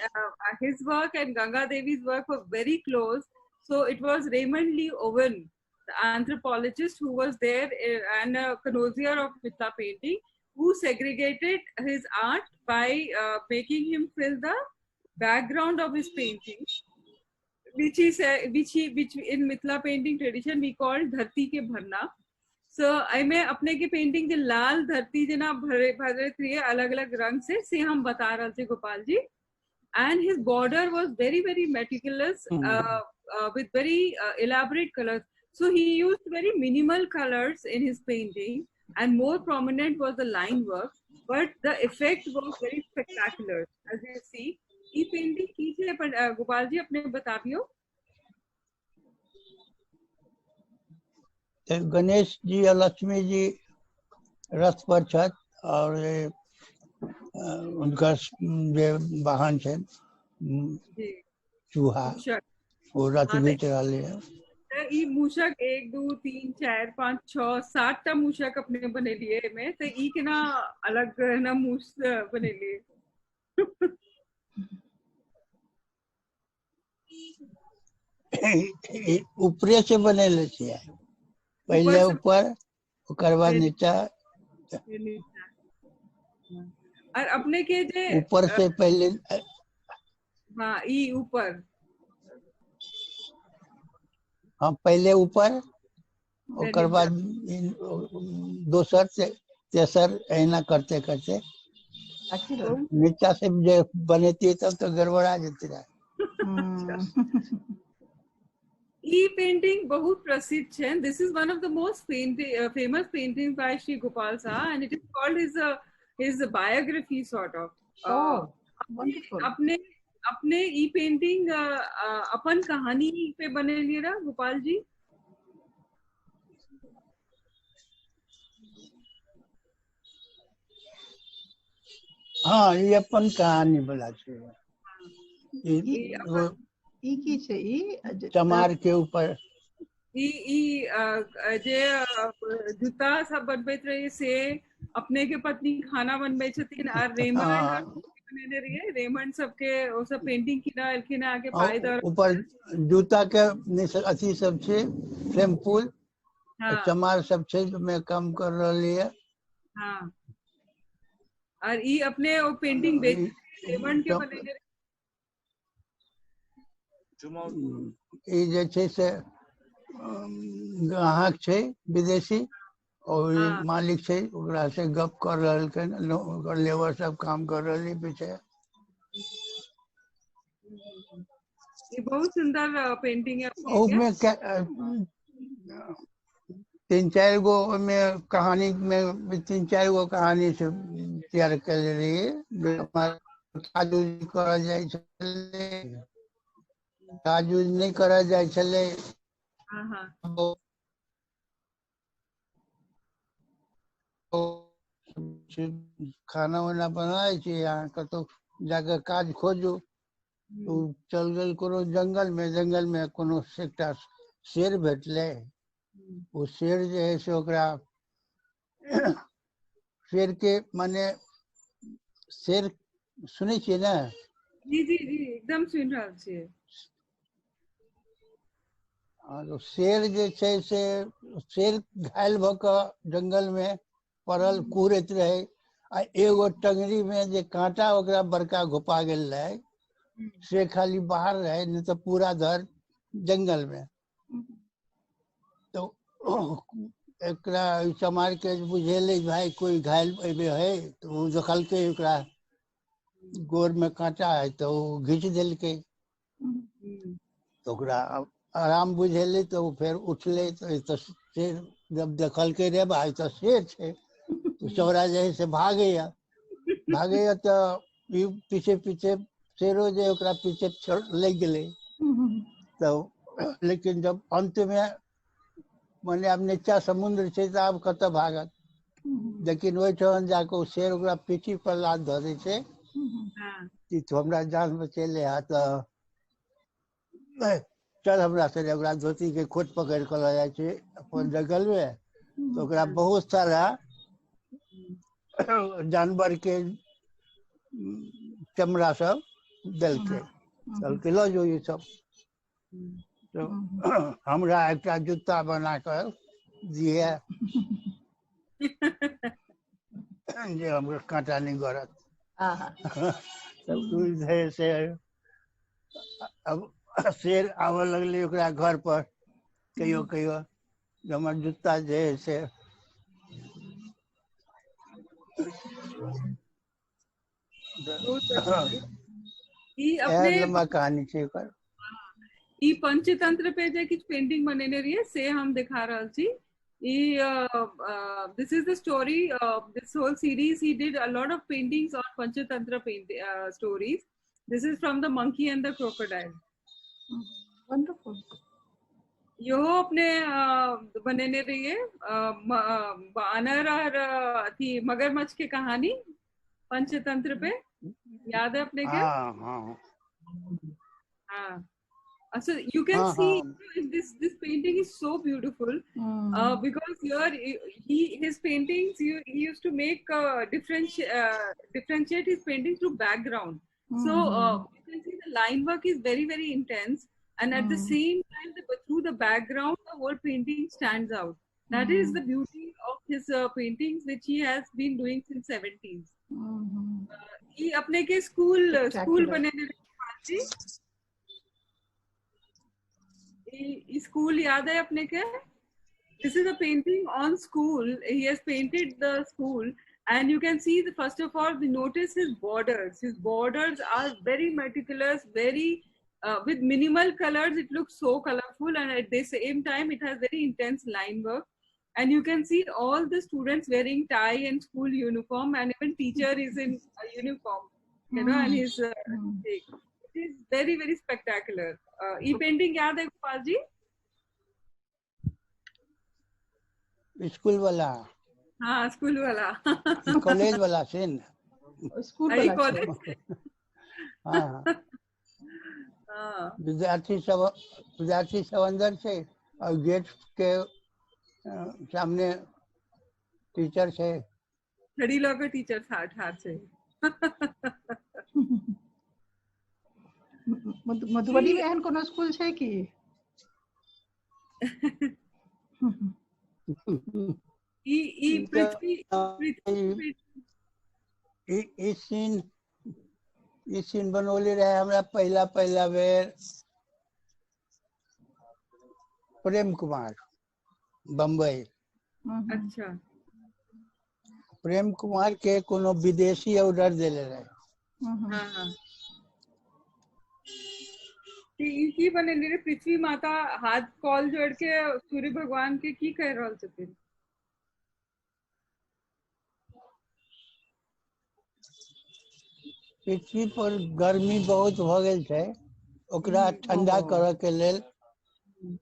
his work and Ganga Devi's work were very close. So it was Raymond Lee Owen, the anthropologist who was there and a connoisseur of Mithila painting, who segregated his art by making him fill the background of his painting, which in Mithila painting tradition we call dharti ke bharna. So मैं अपने की painting जो लाल धरती जना भरे थी अलग अलग रंग से हम बता रहे थे Gopal ji. And his border was very very meticulous with very elaborate colors. So he used very minimal colors in his painting, and more prominent was the line work, but the effect was very spectacular. As you see, ये painting कीजिए गोपाल जी अपने बताइयो. गणेश जी और लक्ष्मी जी रथ पर छत और उनका वाहन है चूहा वो रथ भी चला लिया. ई मूषक 1 2 3 4 5 6 7 टा मूषक अपने बने लिए में तो ई के ना अलग ना मूस बने लिए. ऊपरे से बने लेते हैं पहले ऊपर ओकर बाद नीचा और अपने के जे ऊपर से पहले हाँ ई ऊपर हाँ पहले ऊपर ओकर बाद दोसर से तेसर ऐना करते करते नीचा से बनेती तब तो गड़बड़ा जाती रहा. E-painting बहुत प्रसिद्ध है. This is one of the most famous paintings by Shri Gopal Saha, and it is called his biography sort of. Wonderful. अपने e-painting अपन कहानी पे बने लिए रहा गोपाल जी. हाँ ये अपन कहानी बोला चमार के ऊपर जे जूता सब बनबैत रहे से अपने के पत्नी खाना बनबै छथिन और रेमंड सबके वो सब पेंटिंग किना अलखिन आके पायदार ऊपर जूता के अथी सब छे फ्रेम फूल चमार सब छे में काम कर रही है. हाँ और ई अपने वो पेंटिंग बेच रेमंड के बने जे छे से ग्राहक छे विदेशी और मालिक छे ओकरा से गप कर रहल के ओकर लेबर सब काम कर रहली पीछे. ये बहुत सुंदर पेंटिंग है. उसमें 3-4 गो में कहानी में 3-4 गो कहानी से तैयार कर रही है. काजू करा जाए काजू नहीं करा जाए चले खाना वाना बनाए यहाँ का तो जाकर काज खोजो तो चल गए कोनो जंगल में कोनो एकटा शेर भेटले. वो शेर जो है से ओकरा शेर के माने शेर सुनै छियै ने? जी जी जी एकदम सुन रहल छियै। और शेर जे छै से शेर घायल भ क जंगल में पड़ल कूदैत रहे आ एगो टंगरी में जे कांटा ओकरा बड़का घुपा गेल रहे से खाली बाहर रहे, नहीं तो पूरा धर जंगल में। तो एकरा समार के बुझेले भाई कोई घायल एबे है, तो वो देखल के ओकरा गोर में कांटा है तो घींच दिल के। तो ओकरा आराम बुझेले तो फिर उठले तो शेर जब देखल के रे भाई तो शेर छे, तो चौरा जे से भागेया तो पीछे पीछे शेरो जे ओकरा पीछे लग गए। तो लेकिन जब अंत में माने अब नीचा समुद्र छे तो अब कत भागत, लेकिन वही ठन जाके शेर ओकरा पीठी पर लात धऽ दै छै कि तो हमरा जान बचेले हा। तो चल हमरा से ओकरा धोती के खोट पकड़ के ल जाय छै अपन जंगल में। तो ओकरा बहुत सारा जानवर के चमड़ा सब देलकै, कहलकै लो जो ये सब। तो हमरा एकटा जूता बना कर दिए जे हमरा कांटा नहीं गड़त। तब से अब शेर आवे लगले ओकरा घर पर कहियो कहियो, हमर जूता जे है से ई अपने लंबा कहानी छै एकर। ई पंचतंत्र पे जे किछ पेंटिंग बनेने रहिए से हम दिखा रहल छी। This is the story of this whole series. He did a lot of paintings on Panchatantra stories. This is from The Monkey and the Crocodile. Wonderful. यो अपने बनेने रही है बानर और थी मगरमच्छ की कहानी पंचतंत्र पे, याद है अपने के? हाँ। So you can see this painting is so beautiful because here his paintings he used to make differentiate his painting through background. So you can see the line work is very very intense, and at the same time through the background the whole painting stands out. That is the beauty of his paintings which he has been doing since 70s. He अपने के school बने school याद है अपने के? This is a painting on school. He has painted the school, and you can see first of all notice his borders. His borders are very meticulous, very with minimal colors. It looks so colorful, and at the same time it has very intense line work. And you can see all the students wearing tie and school uniform, and even teacher is in a uniform, you know, and his it is very very spectacular. ये painting याद है Gopal ji? School वाला? हाँ school वाला। College वाला scene? School वाला college. हाँ विद्यार्थी सब अंदर से और गेट के सामने टीचर से खड़ी लोग टीचर ठार से। मधुबनी में एहन कोनो स्कूल छै कि? ई सीन बनौले रहे हमरा पहला बेर प्रेम कुमार बम्बई। अच्छा। प्रेम कुमार के कोनो विदेशी ऑर्डर देले रहे। हाँ। की बनेने रे पृथ्वी माता हाथ कॉल जोड़ के सूर्य भगवान के की कह रहल छथिन? पृथ्वी पर गर्मी बहुत भ गेल छै, ओकरा ठंडा करऽ के लेल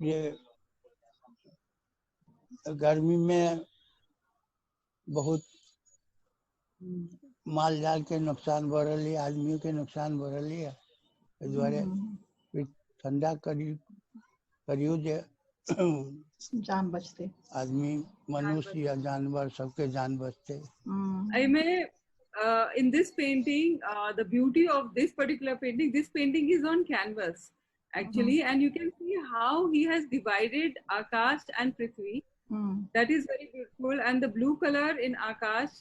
जे गर्मी में बहुत माल जाल के नुकसान बढ़ रही है, आदमियों के नुकसान बढ़ रही है, इस द्वारे ठंडा करियो जे जान बचते, आदमी मनुष्य या जानवर सबके जान बचते। में in this painting, the beauty of this particular painting, this painting is on canvas actually, and you can see how he has divided Akash and Prithvi. That is very beautiful. And the blue color in Akash,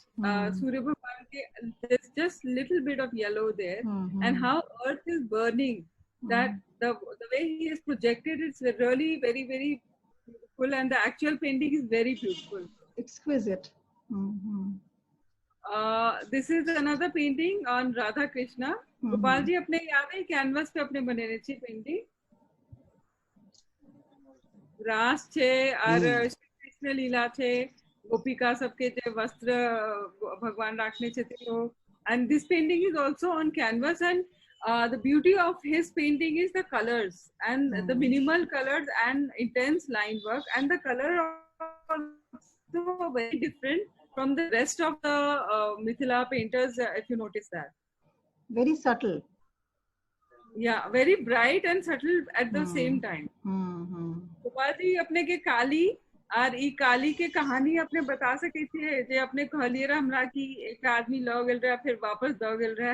Surya Bhagan, there's just little bit of yellow there, and how earth is burning. That the way he has projected, it's really very, very beautiful, and the actual painting is very beautiful. Exquisite. This is another painting on Radha Krishna. Gopal ji अपने याद है canvas पे अपने बने थी painting रास छे और कृष्ण लीला छे गोपिका सबके जे वस्त्र भगवान राखने छे तो and this painting is also on canvas, and the beauty of his painting is the colors and the minimal colors and intense line work, and the color also very different from the rest of the Mithila painters, if you notice that. Very subtle. Yeah, very bright and subtle at the same time. Gopal ji अपने के काली और ई काली के कहानी अपने बता सके थे जे अपने कहलिए रहा हमरा कि एक आदमी लो गेल रहा फिर वापस दो गेल रहा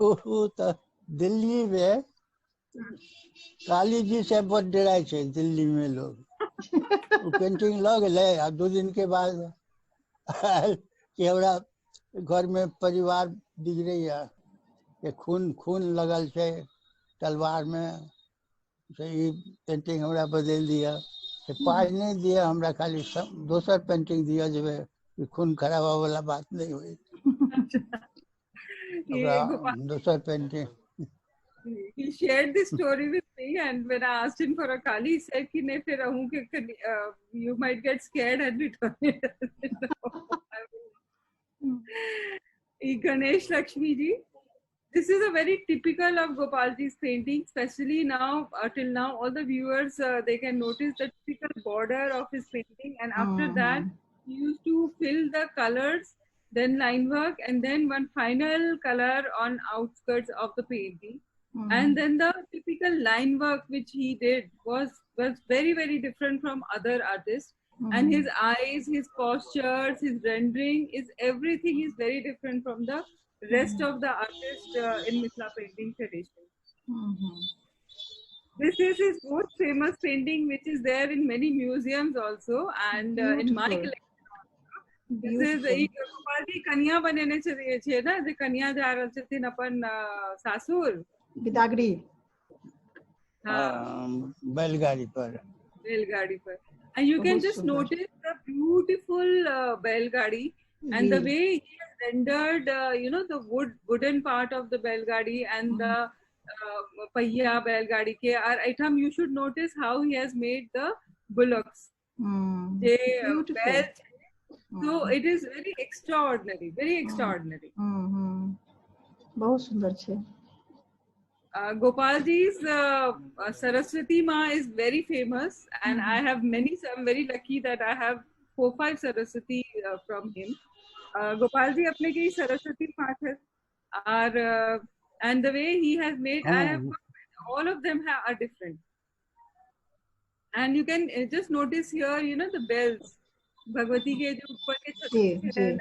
तो दिल्ली में काली जी से बहुत डराए थे दिल्ली में लोग पेंटिंग लो गए और 2 दिन के बाद कि हमरा घर में परिवार बिगड़े है कि खून लगल छे तलवार में से पेंटिंग हमरा बदल दिया पाई नहीं दिया हमरा खाली दोसर पेंटिंग दिया जब खून खराब वाला बात नहीं हुई दोसर painting He shared this story with me, and when I asked him for a kali, he said कि नहीं फिर रहूं कि you might get scared and return it. Ganesh Lakshmi ji, this is a very typical of Gopal ji's painting, especially now till now all the viewers they can notice the typical border of his painting, and after that he used to fill the colors, then line work, and then one final color on outskirts of the painting. And then the typical line work which he did was very, very different from other artists. And his eyes, his postures, his rendering, everything is very different from the rest of the artists in Mithila painting tradition. This is his most famous painting, which is there in many museums also, and in my collection. This is Gopal ji कन्या बनेने छे ना जे कन्या जा रहल छथिन अपन सासुर बिदागरी बैलगाड़ी पर and you can just notice the beautiful बैलगाड़ी and the way he has rendered the wooden part of the बैलगाड़ी and the पहिया बैलगाड़ी के और item. You should notice how he has made the bullocks. So it is very extraordinary, very extraordinary. बहुत सुंदर छे. Gopal ji's Saraswati Ma is very famous, and I have many. So I'm very lucky that I have 4-5 Saraswati from him. Gopal ji apne ki Saraswati Ma hai, and the way he has made, I have all of them are different. And you can just notice here, the bells. Bhagwati ke jo upar ke chhoti and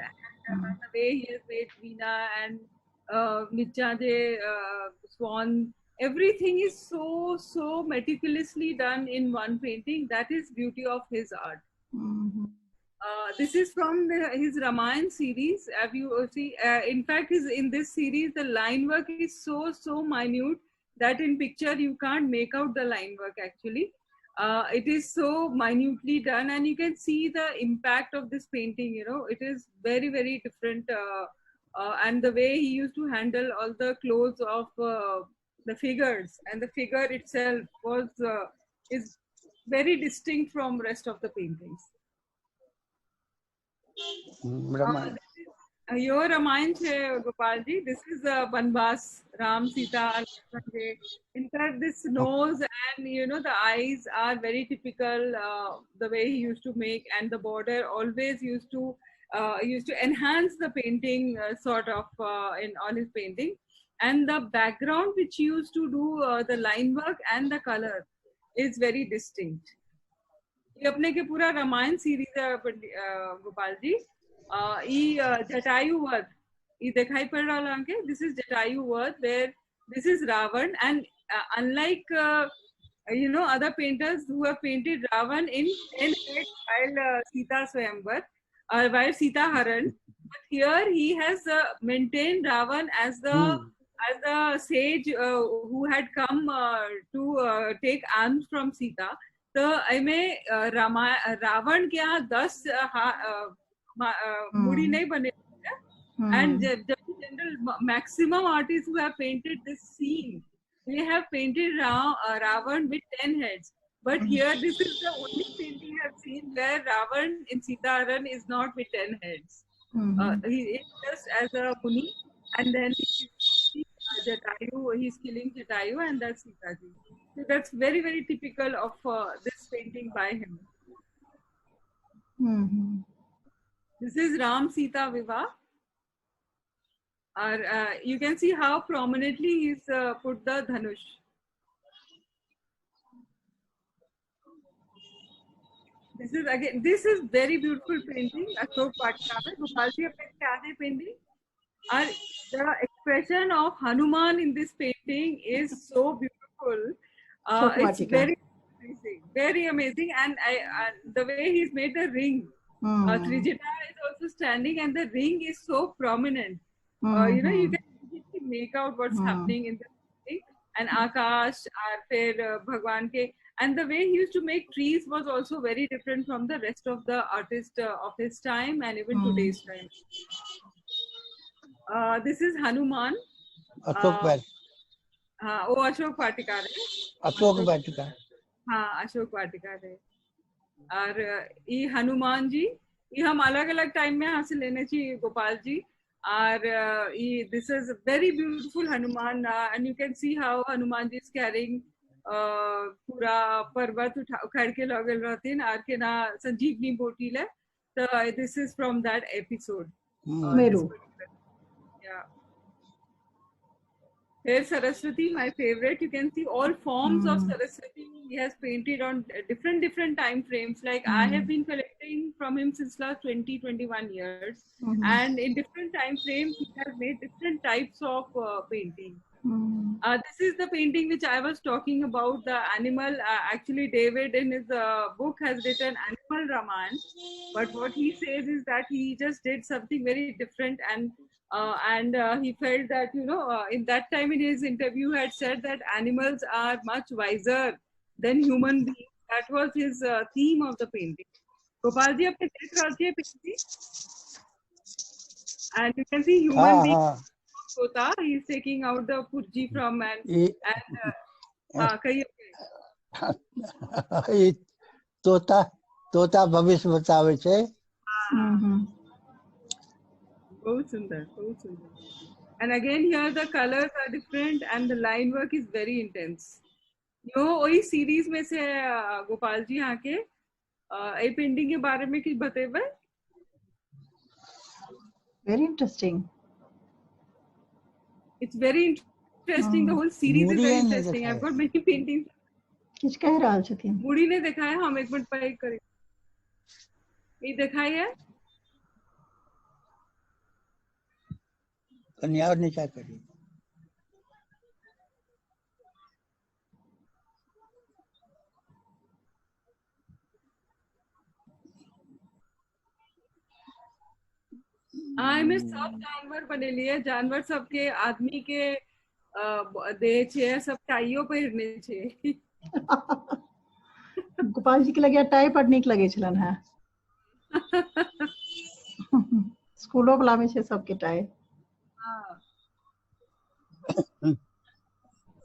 the way he has made Veena and Nichaje, Swan, everything is so meticulously done in one painting. That is beauty of his art. This is from his Ramayan series. Have you see? In fact, in this series, the line work is so minute that in picture you can't make out the line work actually. It is so minutely done, and you can see the impact of this painting. It is very, very different. And the way he used to handle all the clothes of the figures, and the figure itself is very distinct from rest of the paintings. Your Ramayan che Gopal ji, this is Banbas, Ram, Sita, in fact this nose and the eyes are very typical, the way he used to make, and the border always used to enhance the painting sort of in all his painting, and the background which he used to do the line work and the color is very distinct. ये अपने के पूरा Ramayan series है गोपाल जी। ई जटायु वध ये दिखाई पड़ रहा है। दिस इज जटायु वध where this is Ravan and unlike other painters who have painted Ravan in 10 heads while Sita Swayamvar, while Sita Haran. But here he has maintained Ravan as the sage who had come to take arms from Sita. तो में रावण के यहाँ 10 मुड़ी नहीं बने and general maximum artists who have painted this scene, they have painted Ravan with 10 heads. But here, this is the only painting I have seen where Ravan in Sitaharan is not with 10 heads. He is just as a Muni, and then Jatayu, he's killing Jatayu, and that's Sitaji. So that's very, very typical of this painting by him. This is Ram Sita Vivah. You can see how prominently he's put the dhanush. This is very beautiful painting. Ashok Patkar, Gopalji, क्या है painting? The expression of Hanuman in this painting is so beautiful. It's very amazing, very amazing, and the way he's made the ring. Trijita is also standing, and the ring is so prominent. You can make out what's happening in the thing. And Akash, or Bhagwan ke, and the way he used to make trees was also very different from the rest of the artists of his time and even today's time. This is Hanuman. Ashok Ashok Patikar hai. Ashok Patikar. हाँ अशोक वाटिका है। और ये हनुमान जी ये हम अलग अलग time में यहाँ से लेने चाहिए गोपाल जी। और this is a very beautiful Hanuman, and you can see how Hanuman ji is carrying पूरा पर्वत उखाड़ के लगल रहते हैं और के ना संजीवनी बोटी ले। So this is from that episode. Meru. Yeah. Here Saraswati, my favorite. You can see all forms of Saraswati he has painted on different time frames. Like I have been collecting from him since last 20-21 years, and in different time frames he has made different types of painting. This is the painting which I was talking about, the animal. Actually, David in his book has written Animal Raman, but what he says is that he just did something very different, and he felt that in that time in his interview had said that animals are much wiser than human beings. That was his theme of the painting. Gopal ji, apne check kartiye painting, and you can see human beings. Tota, he is taking out the purji from man, and तोता भविष्य बतावे छे। बहुत सुंदर, बहुत सुंदर। And again here the colors are different and the line work is very intense. वही series में से गोपाल जी यहाँ के ये पेंटिंग के बारे में कुछ बताइए। Very interesting. It's very interesting. The whole series is very interesting. I've got many paintings. किस कह रहा छथिन? मुड़ी ने देखा है, हम एक मिनट पहले करें। ये देखा है? कन्या और नीचा करिए। में सब जानवर बने लिए, जानवर सबके आदमी के देह छे, सब टाइयो पहिरने छे। गोपाल जी के लगे टाई पर नीक लगे छलन है। स्कूलों वाला में छे सबके टाई।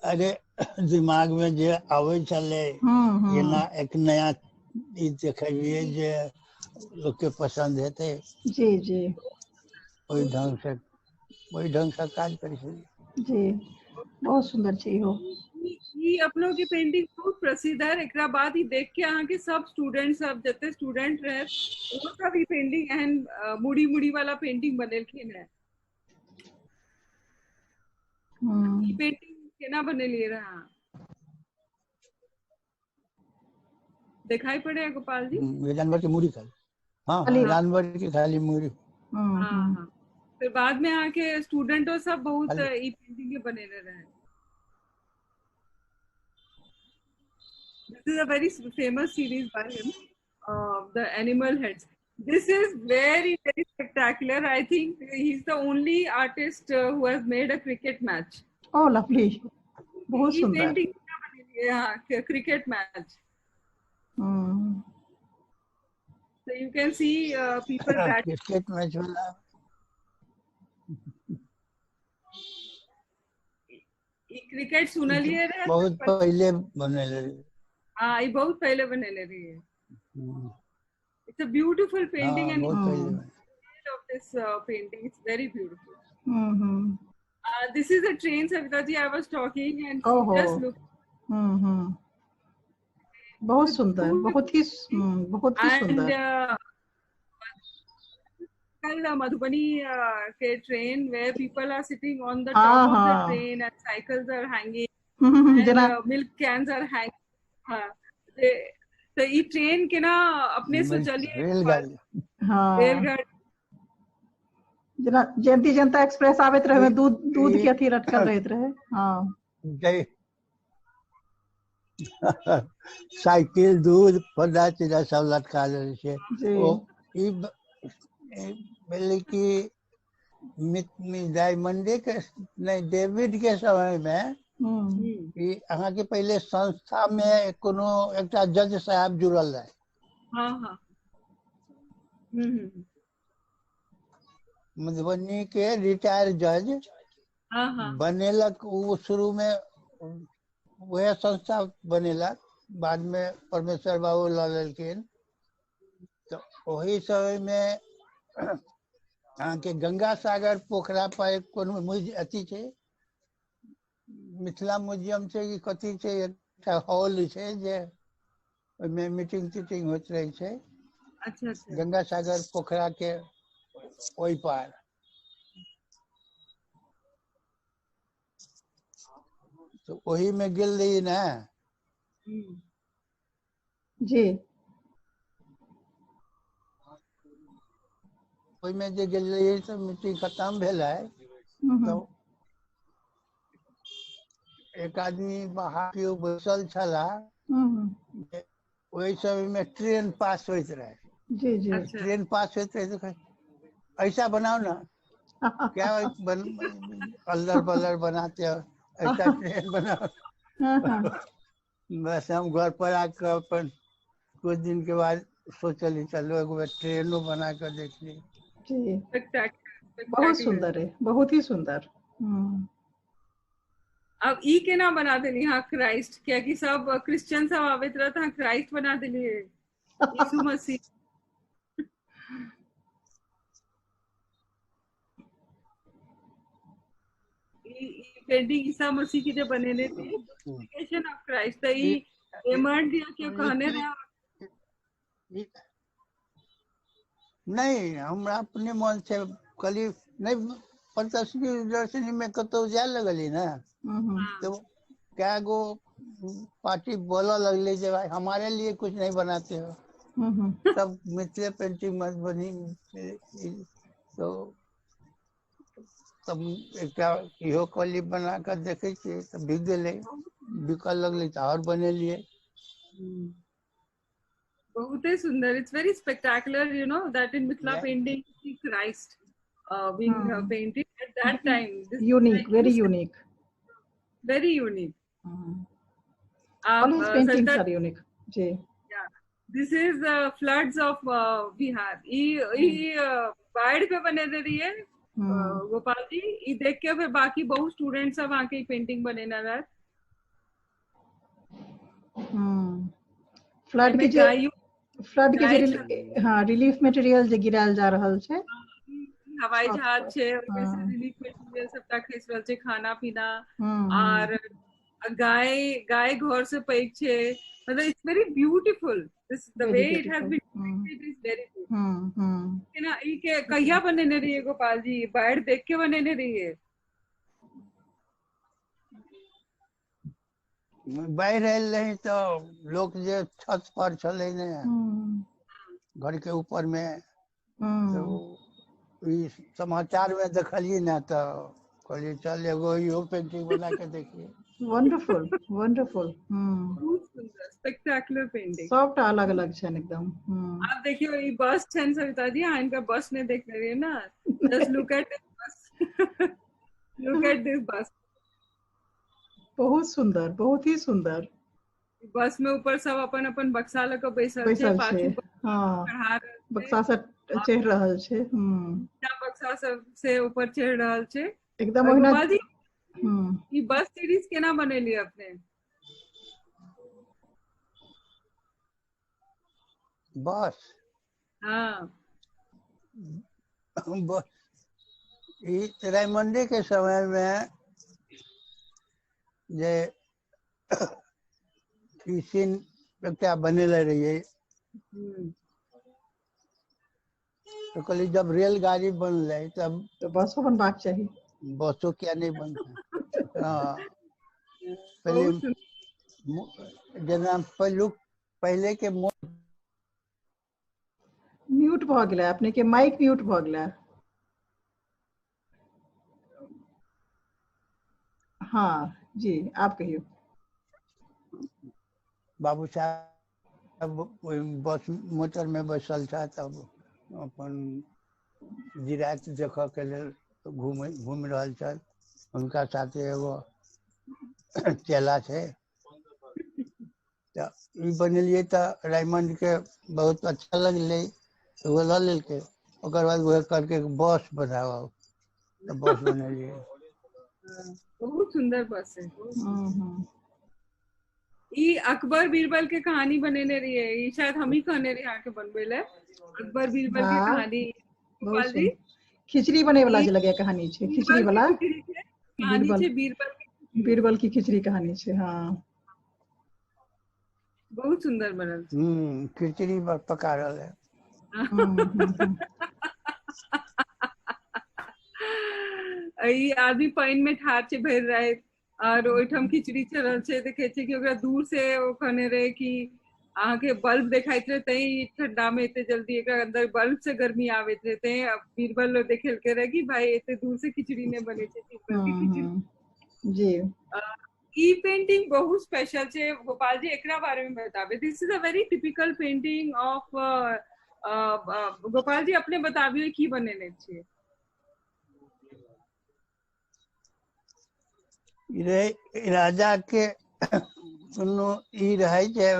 अरे दिमाग में जे आवे चले ये ना एक नया देखिए जे लोग के पसंद है थे। जी जी वही ढंग से काज करी जी, बहुत सुंदर चीज हो। ये अपनों की पेंटिंग बहुत प्रसिद्ध है। एक बाद ही देख के यहाँ के सब स्टूडेंट, सब जते स्टूडेंट रहे वो सब ये पेंटिंग एहन मुड़ी मुड़ी वाला पेंटिंग बनेलखिन है। ये पेंटिंग केना बने लिए रहा। दिखाई पड़े गोपाल जी? ये जानवर की मूरी खाली, हाँ खाली, हाँ, जानवर की खाली मूरी। हाँ हाँ। फिर बाद में आके स्टूडेंटों सब बहुत ई पेंटिंग के बने रहे। This is a very famous series by him, the Animal Heads. This is very very spectacular. I think he's the only artist who has made a cricket match. Oh, lovely. बहुत ई सुंदर। Painting हाँ, cricket match. So you can see people batting. Cricket match वाला cricket सुनलिए रे बहुत पहले बनेले। हाँ, ये बहुत पहले बनेले रही है। It's a beautiful painting and of this painting, it's very beautiful. This is a train, Savita ji, I was talking and just look. बहुत सुंदर, बहुत ही सुंदर। Madhubani train where people are sitting on the top of the train and cycles are hanging and milk cans are hanging. तो ये train के ना अपने से चली रेलगाड़ी जना जयंती जनता एक्सप्रेस आवेत रहे, दूध के अथी लटकल रहत रहे। साइकिल दूध पौधा चीजा सब लटका रहे छे। ओ ई बोले कि डायमंड के नहीं, डेविड के समय में अहाँ के पहले संस्था में कोनो एकटा जज साहब जुड़ल रहे। हाँ हाँ। मधुबनी के रिटायर जज बनेलक, वो शुरू में वह संस्था बनेलक, बाद में परमेश्वर बाबू ला लेलखिन। तो वही समय में अहाँ के गंगा सागर पोखरा पर कोनो अथी छे, मिथिला म्यूजियम छे कि कथी छे, एक हॉल छे जे में मीटिंग टीटिंग होत रहे छे। अच्छा अच्छा। गंगा सागर पोखरा के ओई पार। तो वही में गेल रही ना जी, वही में जे गेल रही तो मीटिंग खत्म भेल है। तो एक आदमी बाहर के बैसल छला, वही समय में ट्रेन पास होइत रहे। जी जी। ट्रेन पास होइत रहे तो ऐसा बनाओ ना, क्या अल्लर बल्लर बनाते हो, ऐसा ट्रेन बनाओ। बस हम घर पर आकर अपन कुछ दिन के बाद सोचली चलो एक बार ट्रेनों बना कर देख ली। बहुत सुंदर है, बहुत ही सुंदर। अब ई के ना बना देली हाँ क्राइस्ट, क्या कि सब क्रिश्चियन सब आवित रहता हाँ क्राइस्ट बना देली है, यीशु मसीह। पेंटिंग ईसा मसीह की जो बने ने थे, इमिटेशन ऑफ क्राइस्ट। तो ई एमर्ड दिया क्यों कहने रहे? नहीं, हमरा अपने मन से कली नहीं, प्रदर्शनी दर्शनी में कतो जाए लगली ना, तो क्या गो पार्टी बोला लगले जे भाई हमारे लिए कुछ नहीं बनाते हो, सब मिथिला पेंटिंग मत बनी। तो तब एक इहो कली बना कर देखे छे तो बिक गए, बिकल लगले तो और बने लिए। बहुत ही सुंदर, it's very spectacular, you know that in Mithila painting Christ being painted at that time. Unique, very unique. Very unique. All his paintings are unique. जी. Yeah. This is floods of Bihar. ये बाढ़ पे बने दे रही है गोपाल जी। ये देख के फिर बाकी बहुत स्टूडेंट्स सब वहाँ की पेंटिंग बने ना रहा। फ्लड के हाँ रिलीफ मटेरियल जे गिराल जा रहल छे, हवाई जहाज छे और कैसे रिलीफ मटेरियल सबटा खिस रहल छे, खाना पीना और गाय घर से पैक छे। मतलब it's very beautiful, this the way it has been painted is very beautiful. कि ना ई के कहिया बनेने रही है गोपाल जी? बाढ़ देख के बनेने रही है? बह रहे तो लोग जे छत पर चले ने घर के ऊपर में तो ई समाचार में देखलिए ना तो कहलिए चल एगो इहो पेंटिंग बना के देखिए। Wonderful wonderful. बहुत सुंदर स्पेक्टेकुलर पेंटिंग। सबटा अलग अलग छन एकदम। आप देखियो ये बस छन सविता जी, हाँ इनका बस ने देख रही है ना, जस्ट लुक एट दिस बस, लुक एट दिस बस। बहुत सुंदर, बहुत ही सुंदर। बस में ऊपर सब अपन अपन बक्सा लग बैसल छे, पाछू हाँ चढ़ा बक्सा से चढ़ रहल छे। बक्सा सब से ऊपर चढ़ रहल छे एकदम। ओहिना गोपाल जी ई बस सीरीज केना बनेली अपने? बस हाँ रायमंडी के समय में जे सीन क्या बनेले रहिए तो कहली जब रेलगाड़ी बनले तब तो बसो बनबाक चाहिए। बसों क्या नहीं बनता। हाँ पहले जना पहले के म्यूट भ गेलै, अपने के माइक म्यूट भ गेलै। हाँ जी आप कहियो। बाबू साहब बस मोटर में बैसल था तब अपन जिरायत देख के लेल घूम रहल छल। उनका साथे एगो चेला छे तो बनेलिए तो रायमंड के बहुत अच्छा लगले वो ल लेके ओकर बाद वह करके बस बनाओ तो बस बनेलिए। बहुत सुंदर बस है। ई अकबर बीरबल के कहानी बनेने रही है, ये शायद हम ही कहने रही आके बनबेले अकबर बीरबल के कहानी। गोपाल जी खिचड़ी बने वाला जे लगे कहानी छे, खिचड़ी वाला कहानी छे बीरबल की खिचड़ी कहानी छे। हाँ बहुत सुंदर बनल। खिचड़ी पका रहल है। ई आदमी पानी में ठार छे भर रहे और ओइठम खिचड़ी चलल छे, देखे छे कि ओकरा दूर से ओ कहने रहे कि आहाँ के बल्ब देखाइत रहे तई ठंडा में इतने जल्दी एकरा अंदर बल्ब से गर्मी आवेत रहे तई बीरबल देखेल के रहे कि भाई इतने दूर से खिचड़ी ने बने छे बीरबल की खिचड़ी जी। ई पेंटिंग बहुत स्पेशल छे गोपाल जी, एकरा बारे में बताबे। This is a very typical painting of Gopal ji अपने बताबिए की बनेने छे। राजा के सुनो ई रहे जे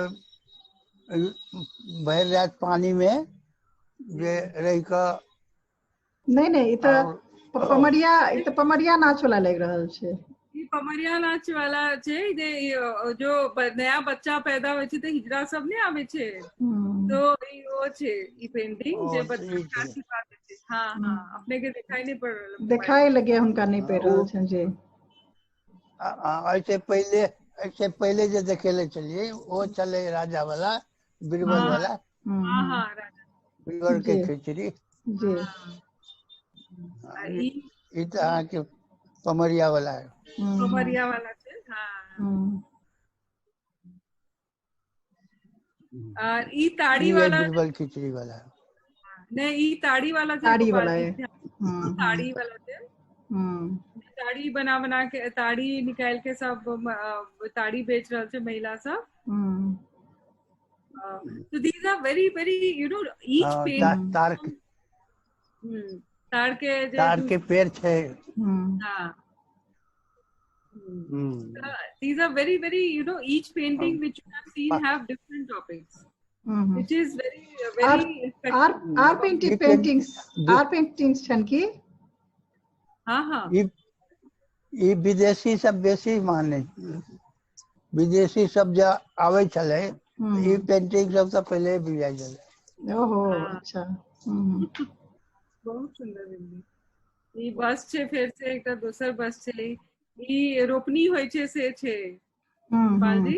भर रात पानी में जे रह का नहीं तो पमरिया नाच वाला लग रहल छे। ई पमरिया नाच वाला छे जे जो नया बच्चा पैदा होय छे त हिजड़ा सब ने आवे छे तो ई ओ छे ई पेंटिंग जे बच्चा का सिखाते छे। हां हां अपने के दिखाई नहीं पड़ रहल, दिखाई लगे हुनका नहीं पड़ रहल छे जी। ऐसे पहले जो देखेले चलिए वो चले राजा वाला बीरबल वाला। हां हां राजा बीरबल के खिचड़ी जी। ई तो के पमरिया वाला है। पमरिया वाला छे। हां और ई ताड़ी वाला बीरबल खिचड़ी वाला नहीं, ई ताड़ी वाला छे। ताड़ी वाला है। ताड़ी वाला छे। ताड़ी बना बना के ताड़ी निकाल के सब ताड़ी बेच रहल छे महिला सब। So these are very you know each paint ताड़ के पेड़ छे। हां these are very you know each painting which you have seen have different topics which is very our paintings छन की। हां हां ई विदेशी सब बेसी माने, विदेशी सब जो आवे छले ई पेंटिंग सब तो पहले भी आ जाले। ओहो अच्छा। बहुत सुंदर बिल्डिंग। ई बस छे फिर से एक दूसर बस छे, ई रोपनी होय छे से छे गोपाल जी।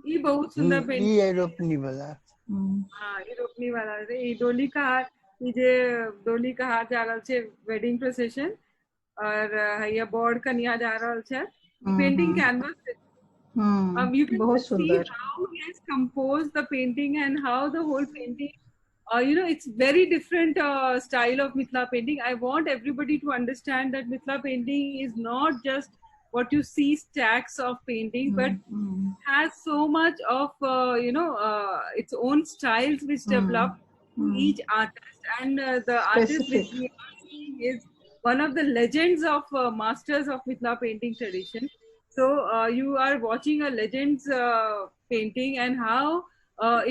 ई बहुत सुंदर पेंटिंग ई रोपनी वाला। हां ई रोपनी वाला रे। ई डोली का ई जे डोली कहा जा रहल छै वेडिंग प्रोसेशन और हैया बोर्ड कन्या जा रहल छै पेंटिंग कैनवस you can बहुत just see सुंदर how he has composed the painting and how the whole painting you know it's very different style of Mithila painting. I want everybody to understand that Mithila painting is not just what you see stacks of painting but has so much of you know its own styles which develop each artist and the artist which we are seeing is one of the legends of masters of Mithila painting tradition. So you are watching a legends painting and how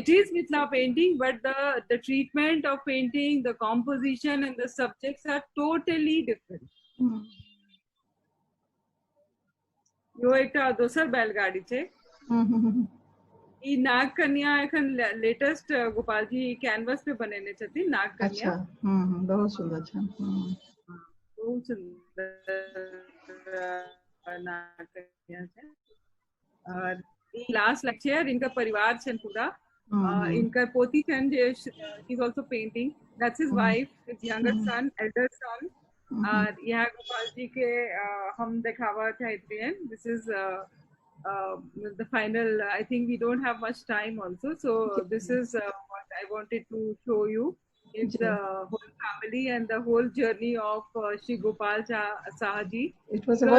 it is Mithila painting, but the treatment of painting, the composition and the subjects are totally different. यो एकटा दोसर बैलगाड़ी छै ई नाग कन्या एखन latest Gopal ji canvas पे बनेने छथिन नाग कन्या। अच्छा बहुत सुंदर छै बहुत सुंदर नाग कन्या छै और लास्ट लेक्चर इनका परिवार छन पूरा इनका पोती छन जे is also painting that's his wife his younger son elder son और यहाँ गोपाल जी के हम दिखावा चाहते हैं this is the final. I think we don't have much time also, so this is what I wanted to show you. It's the whole family and the whole journey of Shri Gopal Sahaji. It was a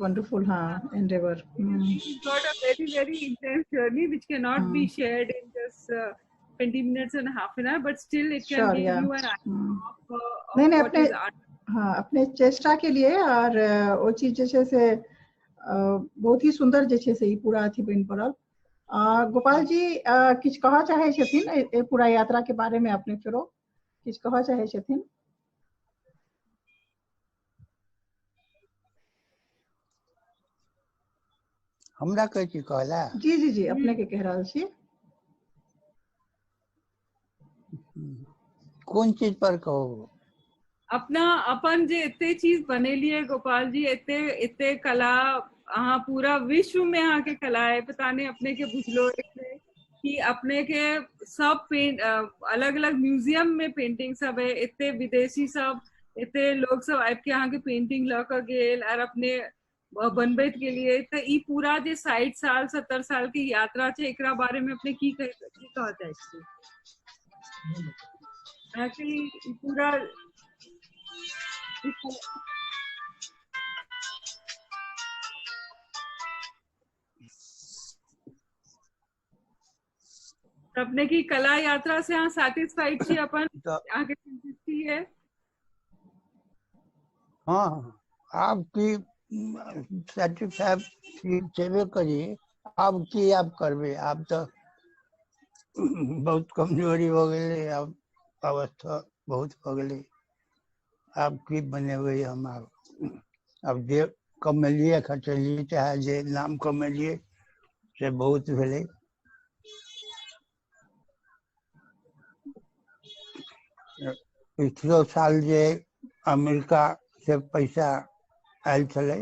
wonderful endeavor. It's got a very, very intense journey which cannot be shared in just 20 minutes and half an hour, but still it can give you an idea of what is art. हाँ अपने चेष्टा के लिए और वो चीज जैसे से बहुत ही सुंदर जैसे से ही पूरा अथी बन पड़ल। गोपाल जी किछ कहा चाहे छथिन ए पूरा यात्रा के बारे में अपने फेरो किछ कहा चाहे छथिन? हमरा कह छी कहला जी जी जी अपने के कह रहल छी कोन चीज पर कहो अपना अपन जे एते चीज बनेलिए गोपाल जी एते कला अहाँ पूरा विश्व में अहाँ के कला है पता नहीं अपने के बुझलो कि अपने के सब पेंट अलग अलग म्यूजियम में पेंटिंग सब है एते विदेशी सब एते लोग सब आबि के अहाँ के पेंटिंग ल के गेल और अपने बनबैत के लिए तो ई पूरा जे 60 साल 70 साल की यात्रा छै एकरा बारे में अपने की कहऽ चाहै छी एक्चुअली पूरा अपने की कला यात्रा से यहाँ सैटिस्फाइड छी अपन आगे संतुष्टि है? हाँ आपकी सैटिस्फाइड छेबे करी अब की आप करबे अब तो बहुत कमजोरी हो गई अब अवस्था बहुत हो गई अब की बनेबे हम अब जे कमेलिए खचलिए चाहे जे नाम कमेलिए से बहुत भेले पिछलो साल जे अमेरिका से पैसा आयल छले